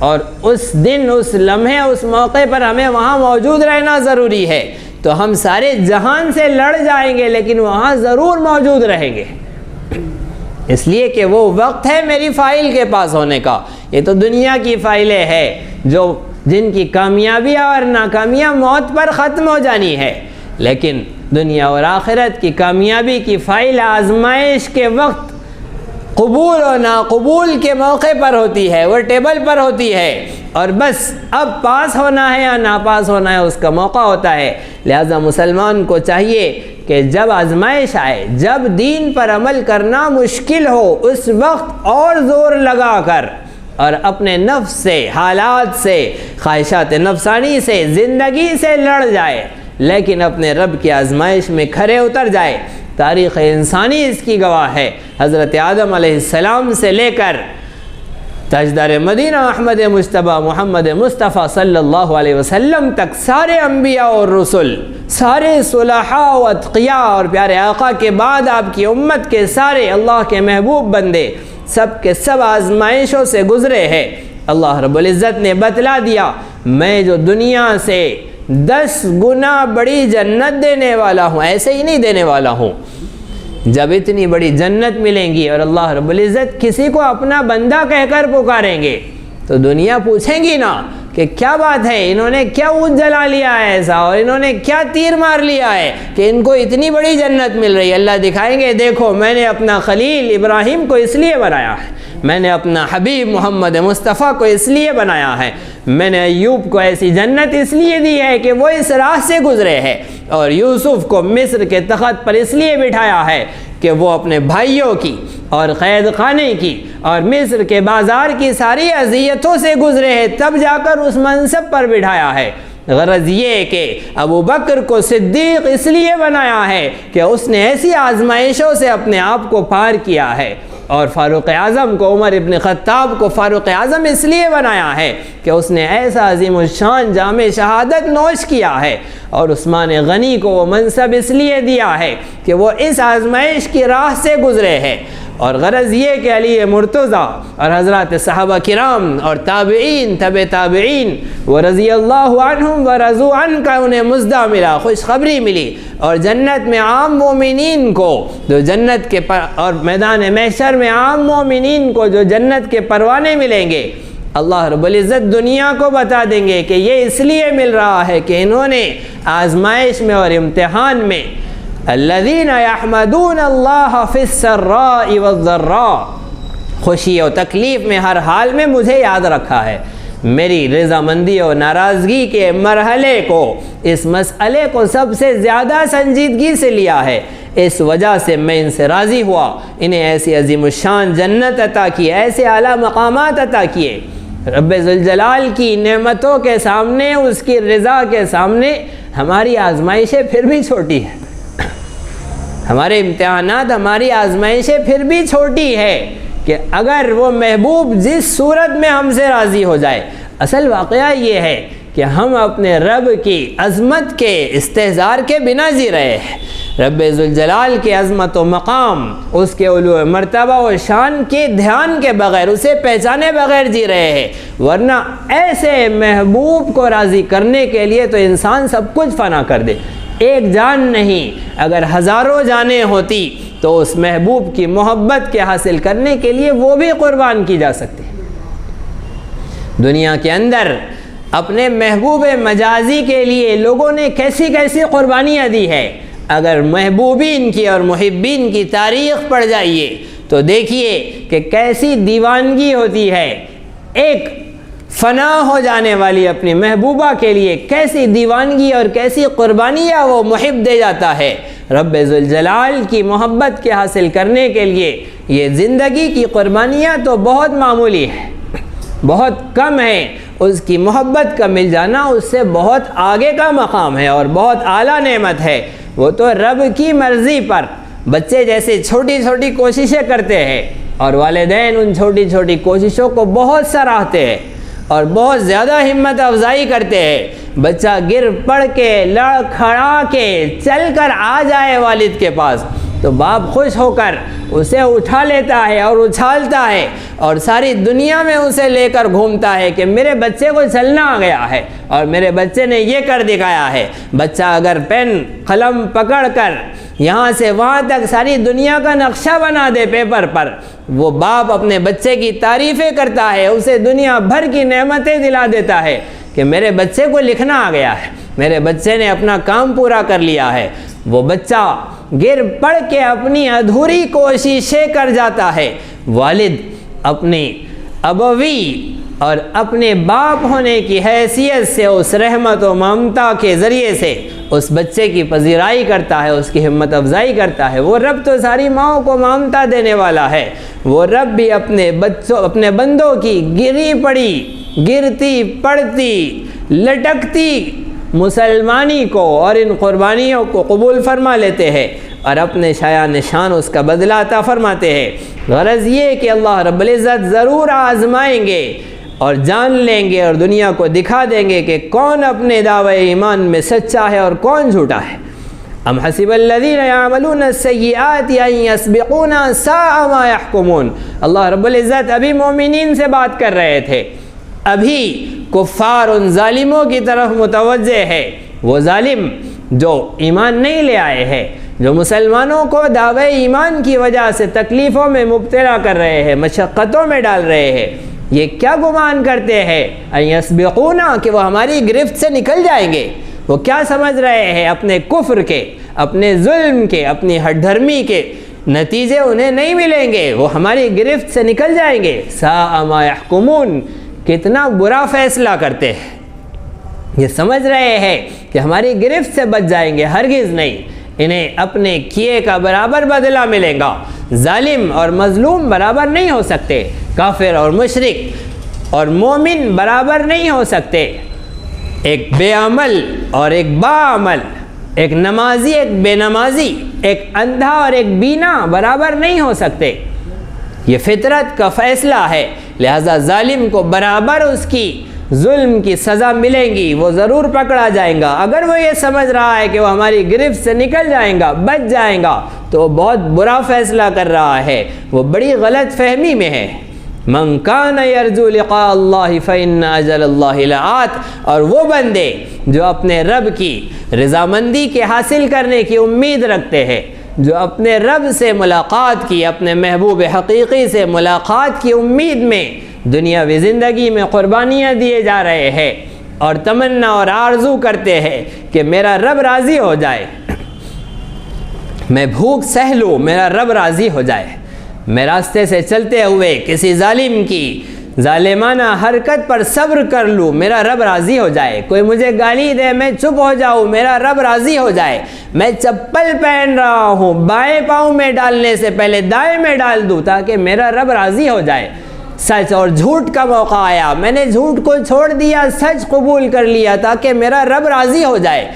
اور اس دن، اس لمحے، اس موقع پر ہمیں وہاں موجود رہنا ضروری ہے. تو ہم سارے جہان سے لڑ جائیں گے لیکن وہاں ضرور موجود رہیں گے، اس لیے کہ وہ وقت ہے میری فائل کے پاس ہونے کا. یہ تو دنیا کی فائلیں ہے جن کی کامیابیاں اور ناکامیاں موت پر ختم ہو جانی ہے، لیکن دنیا اور آخرت کی کامیابی کی فائل آزمائش کے وقت، قبول و ناقبول کے موقع پر ہوتی ہے، وہ ٹیبل پر ہوتی ہے، اور بس اب پاس ہونا ہے یا ناپاس ہونا ہے اس کا موقع ہوتا ہے. لہذا مسلمان کو چاہیے کہ جب آزمائش آئے، جب دین پر عمل کرنا مشکل ہو، اس وقت اور زور لگا کر اور اپنے نفس سے، حالات سے، خواہشات نفسانی سے، زندگی سے لڑ جائے، لیکن اپنے رب کی آزمائش میں کھرے اتر جائے. تاریخ انسانی اس کی گواہ ہے. حضرت آدم علیہ السلام سے لے کر تاجدار مدینہ احمد مجتبیٰ محمد مصطفیٰ صلی اللہ علیہ وسلم تک سارے انبیاء اور رسل، سارے صلحاء و اتقیاء اور پیارے آقا کے بعد آپ کی امت کے سارے اللہ کے محبوب بندے سب کے سب آزمائشوں سے گزرے ہیں. اللہ رب العزت نے بتلا دیا، میں جو دنیا سے 10 گنا بڑی جنت دینے والا ہوں، ایسے ہی نہیں دینے والا ہوں. جب اتنی بڑی جنت ملیں گی اور اللہ رب العزت کسی کو اپنا بندہ کہہ کر پکاریں گے تو دنیا پوچھیں گی نا کہ کیا بات ہے، انہوں نے کیا اونچ جلا لیا ہے ایسا، اور انہوں نے کیا تیر مار لیا ہے کہ ان کو اتنی بڑی جنت مل رہی ہے. اللہ دکھائیں گے، دیکھو میں نے اپنا خلیل ابراہیم کو اس لیے بنایا ہے، میں نے اپنا حبیب محمد مصطفیٰ کو اس لیے بنایا ہے، میں نے ایوب کو ایسی جنت اس لیے دی ہے کہ وہ اس راہ سے گزرے ہیں، اور یوسف کو مصر کے تخت پر اس لیے بٹھایا ہے کہ وہ اپنے بھائیوں کی اور قید خانے کی اور مصر کے بازار کی ساری اذیتوں سے گزرے ہیں، تب جا کر اس منصب پر بٹھایا ہے. غرض یہ کہ ابو بکر کو صدیق اس لیے بنایا ہے کہ اس نے ایسی آزمائشوں سے اپنے آپ کو پار کیا ہے، اور فاروق اعظم کو، عمر ابن خطاب کو فاروق اعظم اس لیے بنایا ہے کہ اس نے ایسا عظیم الشان جام شہادت نوش کیا ہے، اور عثمان غنی کو وہ منصب اس لیے دیا ہے کہ وہ اس آزمائش کی راہ سے گزرے ہیں. اور غرض یہ کہ علی مرتضیٰ اور حضرات صحابہ کرام اور تابعین، تبع تابعین، وہ رضی اللہ عنہم و رضوا عنہ کا انہیں مزدہ ملا، خوشخبری ملی، اور جنت میں عام مومنین کو جو جنت کے اور میدان محشر میں عام مومنین کو جو جنت کے پروانے ملیں گے، اللہ رب العزت دنیا کو بتا دیں گے کہ یہ اس لیے مل رہا ہے کہ انہوں نے آزمائش میں اور امتحان میں الذین یحمدون اللہ فی السراء والضراء، خوشی و تکلیف میں ہر حال میں مجھے یاد رکھا ہے، میری رضامندی و ناراضگی کے مرحلے کو، اس مسئلے کو سب سے زیادہ سنجیدگی سے لیا ہے، اس وجہ سے میں ان سے راضی ہوا، انہیں ایسی عظیم الشان جنت عطا کی، ایسے اعلیٰ مقامات عطا کیے. رب ذوالجلال کی نعمتوں کے سامنے، اس کی رضا کے سامنے ہماری آزمائشیں پھر بھی چھوٹی ہیں، ہمارے امتحانات، ہماری آزمائشیں پھر بھی چھوٹی ہے کہ اگر وہ محبوب جس صورت میں ہم سے راضی ہو جائے. اصل واقعہ یہ ہے کہ ہم اپنے رب کی عظمت کے استحضار کے بنا جی رہے ہیں، رب ذوالجلال کی عظمت و مقام، اس کے علو مرتبہ و شان کے دھیان کے بغیر، اسے پہچانے بغیر جی رہے ہیں. ورنہ ایسے محبوب کو راضی کرنے کے لیے تو انسان سب کچھ فنا کر دے. ایک جان نہیں، اگر ہزاروں جانیں ہوتی تو اس محبوب کی محبت کے حاصل کرنے کے لیے وہ بھی قربان کی جا سکتی. دنیا کے اندر اپنے محبوب مجازی کے لیے لوگوں نے کیسی کیسی قربانیاں دی ہے. اگر محبوبین کی اور محبین کی تاریخ پڑھ جائیے تو دیکھیے کہ کیسی دیوانگی ہوتی ہے. ایک فنا ہو جانے والی اپنی محبوبہ کے لیے کیسی دیوانگی اور کیسی قربانیاں وہ محب دے جاتا ہے. رب ذوالجلال کی محبت کے حاصل کرنے کے لیے یہ زندگی کی قربانیاں تو بہت معمولی ہے، بہت کم ہیں. اس کی محبت کا مل جانا اس سے بہت آگے کا مقام ہے اور بہت اعلیٰ نعمت ہے. وہ تو رب کی مرضی پر بچے جیسے چھوٹی چھوٹی کوششیں کرتے ہیں اور والدین ان چھوٹی چھوٹی کوششوں کو بہت سراہتے ہیں اور بہت زیادہ ہمت افزائی کرتے ہیں. بچہ گر پڑ کے، لڑ کھڑا کے، چل کر آ جائے والد کے پاس تو باپ خوش ہو کر اسے اٹھا لیتا ہے اور اچھالتا ہے اور ساری دنیا میں اسے لے کر گھومتا ہے کہ میرے بچے کو چلنا آ گیا ہے اور میرے بچے نے یہ کر دکھایا ہے۔ بچہ اگر پین قلم پکڑ کر یہاں سے وہاں تک ساری دنیا کا نقشہ بنا دے پیپر پر، وہ باپ اپنے بچے کی تعریفیں کرتا ہے، اسے دنیا بھر کی نعمتیں دلا دیتا ہے کہ میرے بچے کو لکھنا آ گیا ہے، میرے بچے نے اپنا کام پورا کر لیا ہے۔ وہ بچہ گر پڑ کے اپنی ادھوری کوششیں کر جاتا ہے۔ والد اپنی ابوی اور اپنے باپ ہونے کی حیثیت سے اس رحمت و ممتا کے ذریعے سے اس بچے کی پذیرائی کرتا ہے، اس کی ہمت افزائی کرتا ہے۔ وہ رب تو ساری ماؤں کو ممتا دینے والا ہے، وہ رب بھی اپنے بندوں کی گری پڑی، گرتی پڑتی، لٹکتی مسلمانی کو اور ان قربانیوں کو قبول فرما لیتے ہیں اور اپنے شایان نشان اس کا بدلہ عطا فرماتے ہیں۔ غرض یہ کہ اللہ رب العزت ضرور آزمائیں گے اور جان لیں گے اور دنیا کو دکھا دیں گے کہ کون اپنے دعوی ایمان میں سچا ہے اور کون جھوٹا ہے۔ ام حسب الذین یعملون السیئات ان یسبقونا ساء ما یحکمون۔ اللہ رب العزت ابھی مومنین سے بات کر رہے تھے، ابھی کفار ان ظالموں کی طرف متوجہ ہے۔ وہ ظالم جو ایمان نہیں لے آئے ہیں، جو مسلمانوں کو دعوی ایمان کی وجہ سے تکلیفوں میں مبتلا کر رہے ہیں، مشقتوں میں ڈال رہے ہیں، یہ کیا گمان کرتے ہیں ان یسبقونا کہ وہ ہماری گرفت سے نکل جائیں گے۔ وہ کیا سمجھ رہے ہیں اپنے کفر کے، اپنے ظلم کے، اپنی ہٹ دھرمی کے نتیجے انہیں نہیں ملیں گے، وہ ہماری گرفت سے نکل جائیں گے۔ ساء ما یحکمون، کتنا برا فیصلہ کرتے ہیں۔ یہ سمجھ رہے ہیں کہ ہماری گرفت سے بچ جائیں گے، ہرگز نہیں، انہیں اپنے کیے کا برابر بدلہ ملے گا۔ ظالم اور مظلوم برابر نہیں ہو سکتے، کافر اور مشرک اور مومن برابر نہیں ہو سکتے، ایک بے عمل اور ایک باعمل، ایک نمازی ایک بے نمازی، ایک اندھا اور ایک بینا برابر نہیں ہو سکتے۔ یہ فطرت کا فیصلہ ہے، لہذا ظالم کو برابر اس کی ظلم کی سزا ملے گی، وہ ضرور پکڑا جائے گا۔ اگر وہ یہ سمجھ رہا ہے کہ وہ ہماری گرفت سے نکل جائیں گا، بچ جائیں گا، تو وہ بہت برا فیصلہ کر رہا ہے، وہ بڑی غلط فہمی میں ہے۔ من کان یرجو لقاء اللہ فإن اجل اللہ لآت۔ اور وہ بندے جو اپنے رب کی رضامندی کے حاصل کرنے کی امید رکھتے ہیں، جو اپنے رب سے ملاقات کی، اپنے محبوب حقیقی سے ملاقات کی امید میں دنیاوی زندگی میں قربانیاں دیے جا رہے ہیں اور تمنا اور آرزو کرتے ہیں کہ میرا رب راضی ہو جائے، میں بھوک سہ لوں، میرا رب راضی ہو جائے، میں راستے سے چلتے ہوئے کسی ظالم کی ظالمانہ حرکت پر صبر کر لوں، میرا رب راضی ہو جائے، کوئی مجھے گالی دے میں چپ ہو جاؤں، میرا رب راضی ہو جائے، میں چپل پہن رہا ہوں، بائیں پاؤں میں ڈالنے سے پہلے دائیں میں ڈال دوں تاکہ میرا رب راضی ہو جائے۔ سچ اور جھوٹ کا موقع آیا، میں نے جھوٹ کو چھوڑ دیا، سچ قبول کر لیا تاکہ میرا رب راضی ہو جائے۔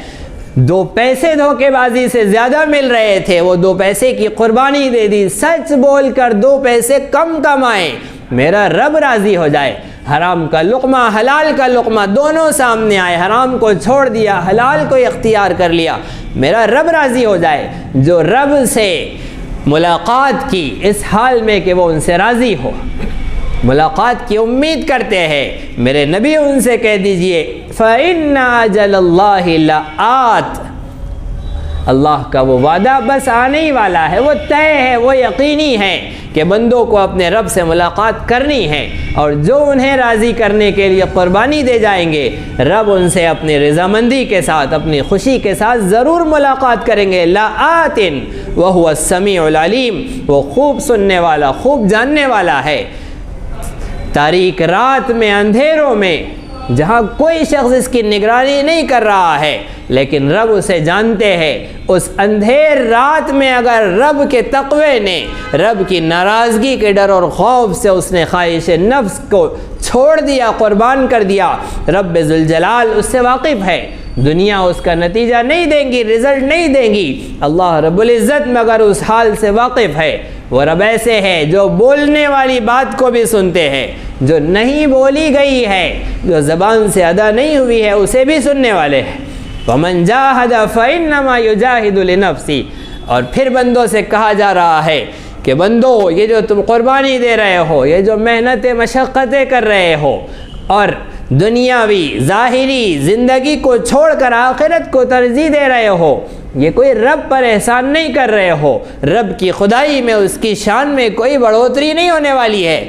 2 پیسے دھوکے بازی سے زیادہ مل رہے تھے، وہ 2 پیسے کی قربانی دے دی، سچ بول کر 2 پیسے کم کمائے، میرا رب راضی ہو جائے۔ حرام کا لقمہ حلال کا لقمہ دونوں سامنے آئے، حرام کو چھوڑ دیا، حلال کو اختیار کر لیا، میرا رب راضی ہو جائے۔ جو رب سے ملاقات کی اس حال میں کہ وہ ان سے راضی ہو، ملاقات کی امید کرتے ہیں، میرے نبی ان سے کہہ دیجئے فَإِنَّ أَجَلَ اللَّهِ لَآتٍ، اللہ کا وہ وعدہ بس آنے ہی والا ہے، وہ طے ہے، وہ یقینی ہے کہ بندوں کو اپنے رب سے ملاقات کرنی ہے، اور جو انہیں راضی کرنے کے لیے قربانی دے جائیں گے، رب ان سے اپنی رضامندی کے ساتھ، اپنی خوشی کے ساتھ ضرور ملاقات کریں گے۔ لَآتٍ وَهُوَ السَّمِيعُ الْعَلِيمُ، وہ خوب سننے والا، خوب جاننے والا ہے۔ تاریک رات میں، اندھیروں میں، جہاں کوئی شخص اس کی نگرانی نہیں کر رہا ہے لیکن رب اسے جانتے ہیں، اس اندھیر رات میں اگر رب کے تقوی نے، رب کی ناراضگی کے ڈر اور خوف سے اس نے خواہش نفس کو چھوڑ دیا، قربان کر دیا، رب ذوالجلال اس سے واقف ہے۔ دنیا اس کا نتیجہ نہیں دیں گی، رزلٹ نہیں دیں گی، اللہ رب العزت مگر اس حال سے واقف ہے۔ وہ رب ایسے ہے جو بولنے والی بات کو بھی سنتے ہیں، جو نہیں بولی گئی ہے، جو زبان سے ادا نہیں ہوئی ہے، اسے بھی سننے والے ہیں۔ وَمَنْ جَاهَدَ فَإِنَّمَا يُجَاهِدُ لِنَفْسِهِ، اور پھر بندوں سے کہا جا رہا ہے کہ بندو یہ جو تم قربانی دے رہے ہو، یہ جو محنتیں مشقتیں کر رہے ہو اور دنیاوی ظاہری زندگی کو چھوڑ کر آخرت کو ترجیح دے رہے ہو، یہ کوئی رب پر احسان نہیں کر رہے ہو، رب کی خدائی میں اس کی شان میں کوئی بڑھوتری نہیں ہونے والی ہے۔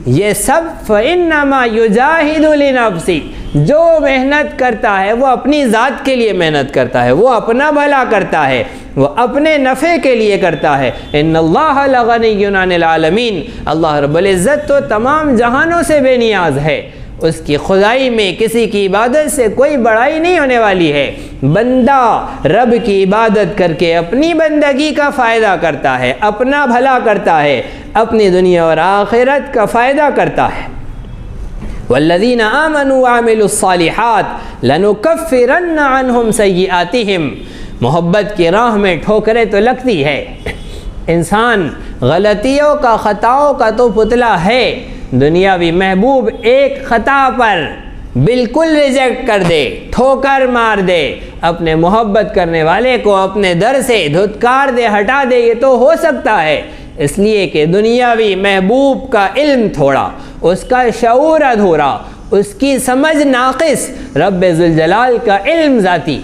یہ سب فَإِنَّمَا يُجَاهِدُ لِنَفْسِهِ، جو محنت کرتا ہے وہ اپنی ذات کے لیے محنت کرتا ہے، وہ اپنا بھلا کرتا ہے، وہ اپنے نفع کے لیے کرتا ہے۔ ان اللہ لغنی عن العالمین، اللہ رب العزت تو تمام جہانوں سے بے نیاز ہے، اس کی خدائی میں کسی کی عبادت سے کوئی بڑائی نہیں ہونے والی ہے۔ بندہ رب کی عبادت کر کے اپنی بندگی کا فائدہ کرتا ہے، اپنا بھلا کرتا ہے، اپنی دنیا اور آخرت کا فائدہ کرتا ہے۔ والذین آمنوا وعملوا الصالحات لنکفرن عنہم سیئاتہم، محبت کی راہ میں ٹھوکریں تو لگتی ہے، انسان غلطیوں کا خطاؤں کا تو پتلا ہے، دنیاوی محبوب ایک خطا پر بالکل ریجیکٹ کر دے، ٹھوکر مار دے، اپنے محبت کرنے والے کو اپنے در سے دھتکار دے، ہٹا دے، یہ تو ہو سکتا ہے، اس لیے کہ دنیاوی محبوب کا علم تھوڑا، اس کا شعور ادھورا، اس کی سمجھ ناقص، رب ذوالجلال کا علم ذاتی،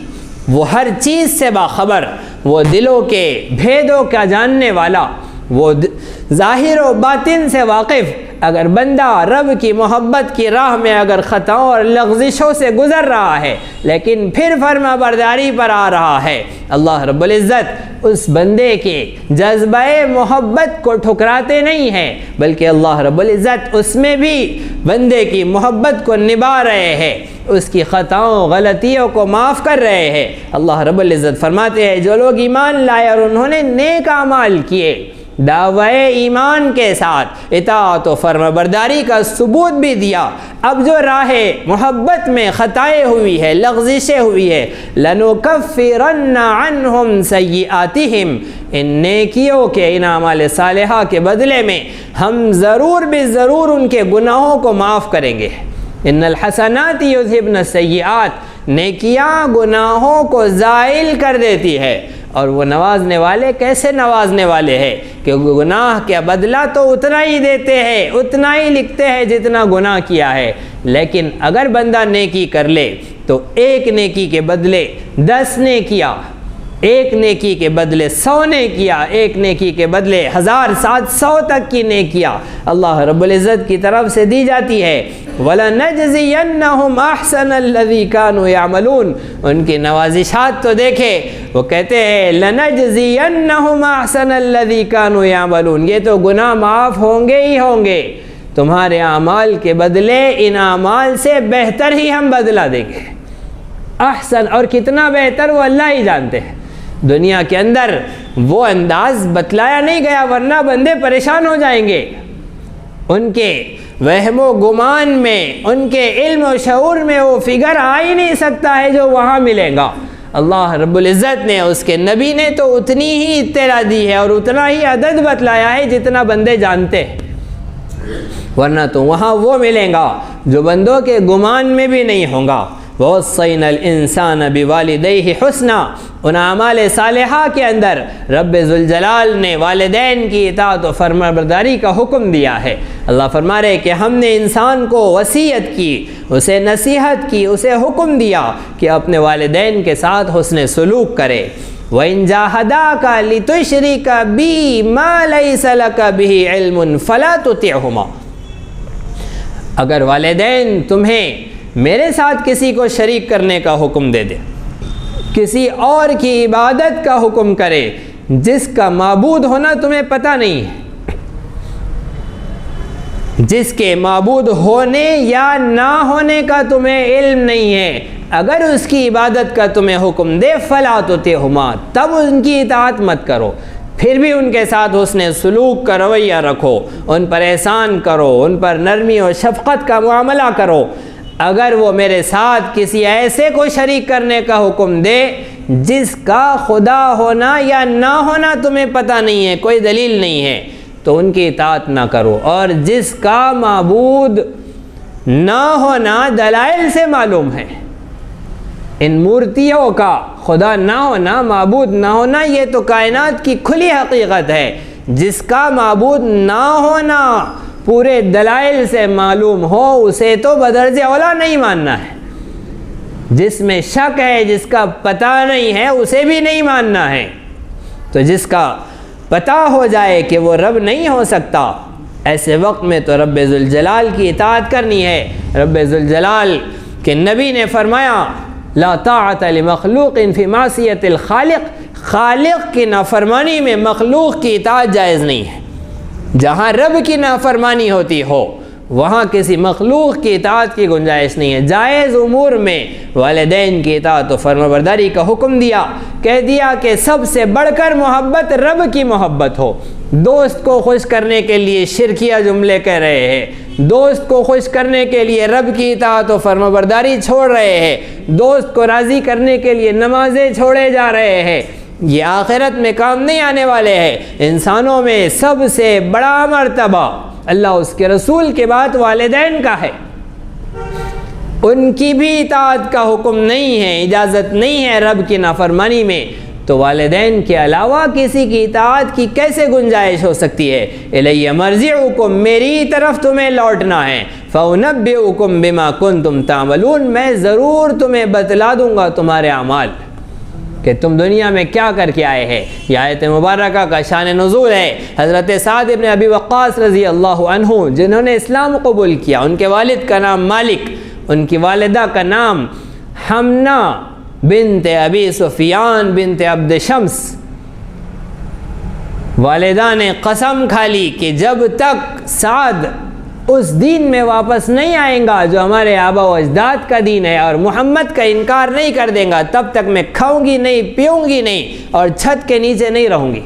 وہ ہر چیز سے باخبر، وہ دلوں کے بھیدوں کا جاننے والا، وہ ظاہر و باطن سے واقف۔ اگر بندہ رب کی محبت کی راہ میں اگر خطاؤں اور لغزشوں سے گزر رہا ہے لیکن پھر فرما برداری پر آ رہا ہے، اللہ رب العزت اس بندے کے جذبہ محبت کو ٹھکراتے نہیں ہیں، بلکہ اللہ رب العزت اس میں بھی بندے کی محبت کو نبھا رہے ہیں، اس کی خطاؤں غلطیوں کو معاف کر رہے ہیں۔ اللہ رب العزت فرماتے ہیں جو لوگ ایمان لائے اور انہوں نے نیک اعمال کیے، دعوی ایمان کے ساتھ اطاعت و فرمانبرداری کا ثبوت بھی دیا، اب جو راہ محبت میں خطائیں ہوئی ہے، لغزشیں ہوئی ہے، لَنُكَفِّرَنَّ عَنْهُمْ سَيِّئَاتِهِمْ، ان نیکیوں کے، ان اعمال صالحہ کے بدلے میں ہم ضرور بھی ضرور ان کے گناہوں کو معاف کریں گے۔ ان الحسنات یذہبن السیئات، نیکیاں گناہوں کو زائل کر دیتی ہے، اور وہ نوازنے والے کیسے نوازنے والے ہیں کہ گناہ کا بدلہ تو اتنا ہی دیتے ہیں، اتنا ہی لکھتے ہیں جتنا گناہ کیا ہے، لیکن اگر بندہ نیکی کر لے تو ایک نیکی کے بدلے 10 نے کیا، ایک نیکی کے بدلے 100 نے کیا، ایک نیکی کے بدلے 1700 تک کی نیکیاں اللہ رب العزت کی طرف سے دی جاتی ہے۔ وَلَنَجْزِيَنَّهُمْ أَحْسَنَ الَّذِي كَانُوا يَعْمَلُونَ، ان کی نوازشات تو دیکھے، وہ کہتے ہیں لَنَجْزِيَنَّهُمْ أَحْسَنَ الَّذِي كَانُوا يَعْمَلُونَ، یہ تو گناہ معاف ہوں گے ہی ہوں گے، تمہارے اعمال کے بدلے ان اعمال سے بہتر ہی ہم بدلہ دیں گے۔ احسن، اور کتنا بہتر وہ اللہ ہی جانتے ہیں، دنیا کے اندر وہ انداز بتلایا نہیں گیا ورنہ بندے پریشان ہو جائیں گے، ان کے وہم و گمان میں، ان کے علم و شعور میں وہ فگر آ ہی نہیں سکتا ہے جو وہاں ملے گا۔ اللہ رب العزت نے، اس کے نبی نے تو اتنی ہی اطلاع دی ہے اور اتنا ہی عدد بتلایا ہے جتنا بندے جانتے ہیں، ورنہ تو وہاں وہ ملے گا جو بندوں کے گمان میں بھی نہیں ہوگا۔ وَوَصَّيْنَا الْإِنسَانَ بِوَالِدَيْهِ حُسْنًا، ان اعمال صالحہ کے اندر رب ذوالجلال نے والدین کی اطاعت و فرمانبرداری کا حکم دیا ہے۔ اللہ فرما رہے کہ ہم نے انسان کو وصیت کی، اسے نصیحت کی، اسے حکم دیا کہ اپنے والدین کے ساتھ حسن سلوک کرے۔ وَإِن جَاهَدَاكَ لِتُشْرِكَ بِي مَا لَيْسَ لَكَ بِهِ عِلْمٌ فَلَا تُطِعْهُمَا، اگر والدین تمہیں میرے ساتھ کسی کو شریک کرنے کا حکم دے دے، کسی اور کی عبادت کا حکم کرے جس کا معبود ہونا تمہیں پتہ نہیں ہے، جس کے معبود ہونے یا نہ ہونے کا تمہیں علم نہیں ہے، اگر اس کی عبادت کا تمہیں حکم دے فلا تطعهما، تب ان کی اطاعت مت کرو، پھر بھی ان کے ساتھ حسن سلوک کا رویہ رکھو، ان پر احسان کرو، ان پر نرمی و شفقت کا معاملہ کرو۔ اگر وہ میرے ساتھ کسی ایسے کو شریک کرنے کا حکم دے جس کا خدا ہونا یا نہ ہونا تمہیں پتہ نہیں ہے، کوئی دلیل نہیں ہے، تو ان کی اطاعت نہ کرو، اور جس کا معبود نہ ہونا دلائل سے معلوم ہے، ان مورتیوں کا خدا نہ ہونا، معبود نہ ہونا، یہ تو کائنات کی کھلی حقیقت ہے. جس کا معبود نہ ہونا پورے دلائل سے معلوم ہو اسے تو بدرجہ اولا نہیں ماننا ہے. جس میں شک ہے، جس کا پتہ نہیں ہے، اسے بھی نہیں ماننا ہے. تو جس کا پتہ ہو جائے کہ وہ رب نہیں ہو سکتا، ایسے وقت میں تو رب ذوالجلال کی اطاعت کرنی ہے. رب ذوالجلال کے نبی نے فرمایا لا طاعت لمخلوق فی معصیت الخالق، خالق کی نافرمانی میں مخلوق کی اطاعت جائز نہیں ہے. جہاں رب کی نافرمانی ہوتی ہو وہاں کسی مخلوق کی اطاعت کی گنجائش نہیں ہے. جائز امور میں والدین کی اطاعت و فرمانبرداری کا حکم دیا، کہہ دیا کہ سب سے بڑھ کر محبت رب کی محبت ہو. دوست کو خوش کرنے کے لیے شرکیہ جملے کہہ رہے ہیں، دوست کو خوش کرنے کے لیے رب کی اطاعت و فرمانبرداری چھوڑ رہے ہیں، دوست کو راضی کرنے کے لیے نمازیں چھوڑے جا رہے ہیں. یہ آخرت میں کام نہیں آنے والے ہیں. انسانوں میں سب سے بڑا مرتبہ اللہ اس کے رسول کے بعد والدین کا ہے. ان کی بھی اطاعت کا حکم نہیں ہے، اجازت نہیں ہے رب کی نافرمانی میں. تو والدین کے علاوہ کسی کی اطاعت کی کیسے گنجائش ہو سکتی ہے؟ الیہ مرجعکم، میری طرف تمہیں لوٹنا ہے. فانبئکم بما کنتم تعملون، میں ضرور تمہیں بتلا دوں گا تمہارے اعمال کہ تم دنیا میں کیا کر کے آئے ہیں. یہ آیت مبارکہ کا شان نزول ہے. حضرت سعد ابن ابی وقاص رضی اللہ عنہ جنہوں نے اسلام قبول کیا، ان کے والد کا نام مالک، ان کی والدہ کا نام حمنا بنت ابی سفیان بنت عبد شمس. والدہ نے قسم کھا لی کہ جب تک سعد اس دین میں واپس نہیں آئیں گا جو ہمارے آبا و اجداد کا دین ہے اور محمد کا انکار نہیں کر دیں گا، تب تک میں کھاؤں گی نہیں، پیوں گی نہیں اور چھت کے نیچے نہیں رہوں گی.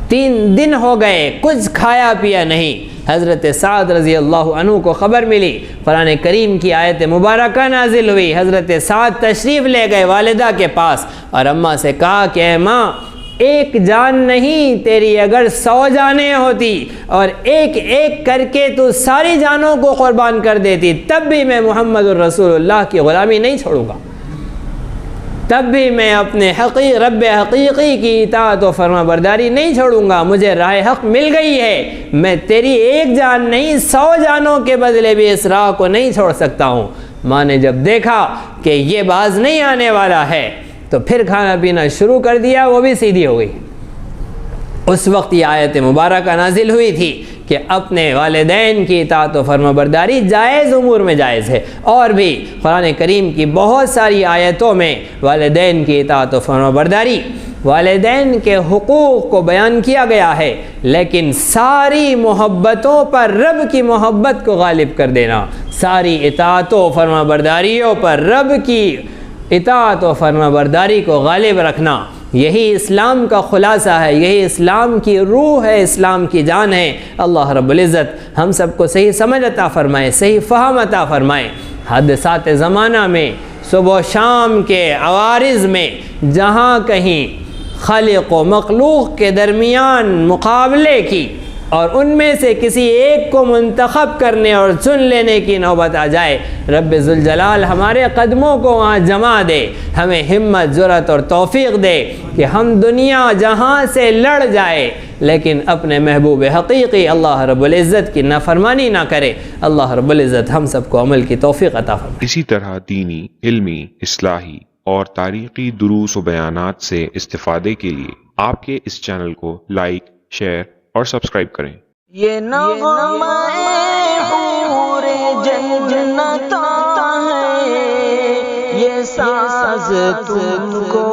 3 دن ہو گئے، کچھ کھایا پیا نہیں. حضرت سعد رضی اللہ عنہ کو خبر ملی، قرآن کریم کی آیت مبارکہ نازل ہوئی. حضرت سعد تشریف لے گئے والدہ کے پاس اور اماں سے کہا کہ اے ماں، ایک جان نہیں تیری اگر 100 جانیں ہوتی اور ایک ایک کر کے تو ساری جانوں کو قربان کر دیتی، تب بھی میں محمد الرسول اللہ کی غلامی نہیں چھوڑوں گا، تب بھی میں اپنے رب حقیقی کی اطاعت و فرمانبرداری نہیں چھوڑوں گا. مجھے راہ حق مل گئی ہے، میں تیری ایک جان نہیں 100 جانوں کے بدلے بھی اس راہ کو نہیں چھوڑ سکتا ہوں. ماں نے جب دیکھا کہ یہ باز نہیں آنے والا ہے تو پھر کھانا پینا شروع کر دیا، وہ بھی سیدھی ہو گئی. اس وقت یہ آیت مبارکہ نازل ہوئی تھی کہ اپنے والدین کی اطاعت و فرمانبرداری جائز امور میں جائز ہے. اور بھی قرآن کریم کی بہت ساری آیتوں میں والدین کی اطاعت و فرمانبرداری، والدین کے حقوق کو بیان کیا گیا ہے، لیکن ساری محبتوں پر رب کی محبت کو غالب کر دینا، ساری اطاعت و فرمانبرداریوں پر رب کی اطاعت و فرمانبرداری کو غالب رکھنا، یہی اسلام کا خلاصہ ہے، یہی اسلام کی روح ہے، اسلام کی جان ہے. اللہ رب العزت ہم سب کو صحیح سمجھ عطا فرمائے، صحیح فہم عطا فرمائے. حادثات زمانہ میں، صبح و شام کے عوارض میں جہاں کہیں خالق و مخلوق کے درمیان مقابلے کی اور ان میں سے کسی ایک کو منتخب کرنے اور چن لینے کی نوبت آ جائے، رب ذوالجلال ہمارے قدموں کو وہاں جما دے، ہمیں ہمت، جرأت اور توفیق دے کہ ہم دنیا جہاں سے لڑ جائے لیکن اپنے محبوب حقیقی اللہ رب العزت کی نافرمانی نہ کرے. اللہ رب العزت ہم سب کو عمل کی توفیق عطا فرمائے. اسی طرح دینی، علمی، اصلاحی اور تاریخی دروس و بیانات سے استفادے کے لیے آپ کے اس چینل کو لائک، شیئر اور سبسکرائب کریں. یہ نغمہ حور جنت ہے، یہ ساز تم کو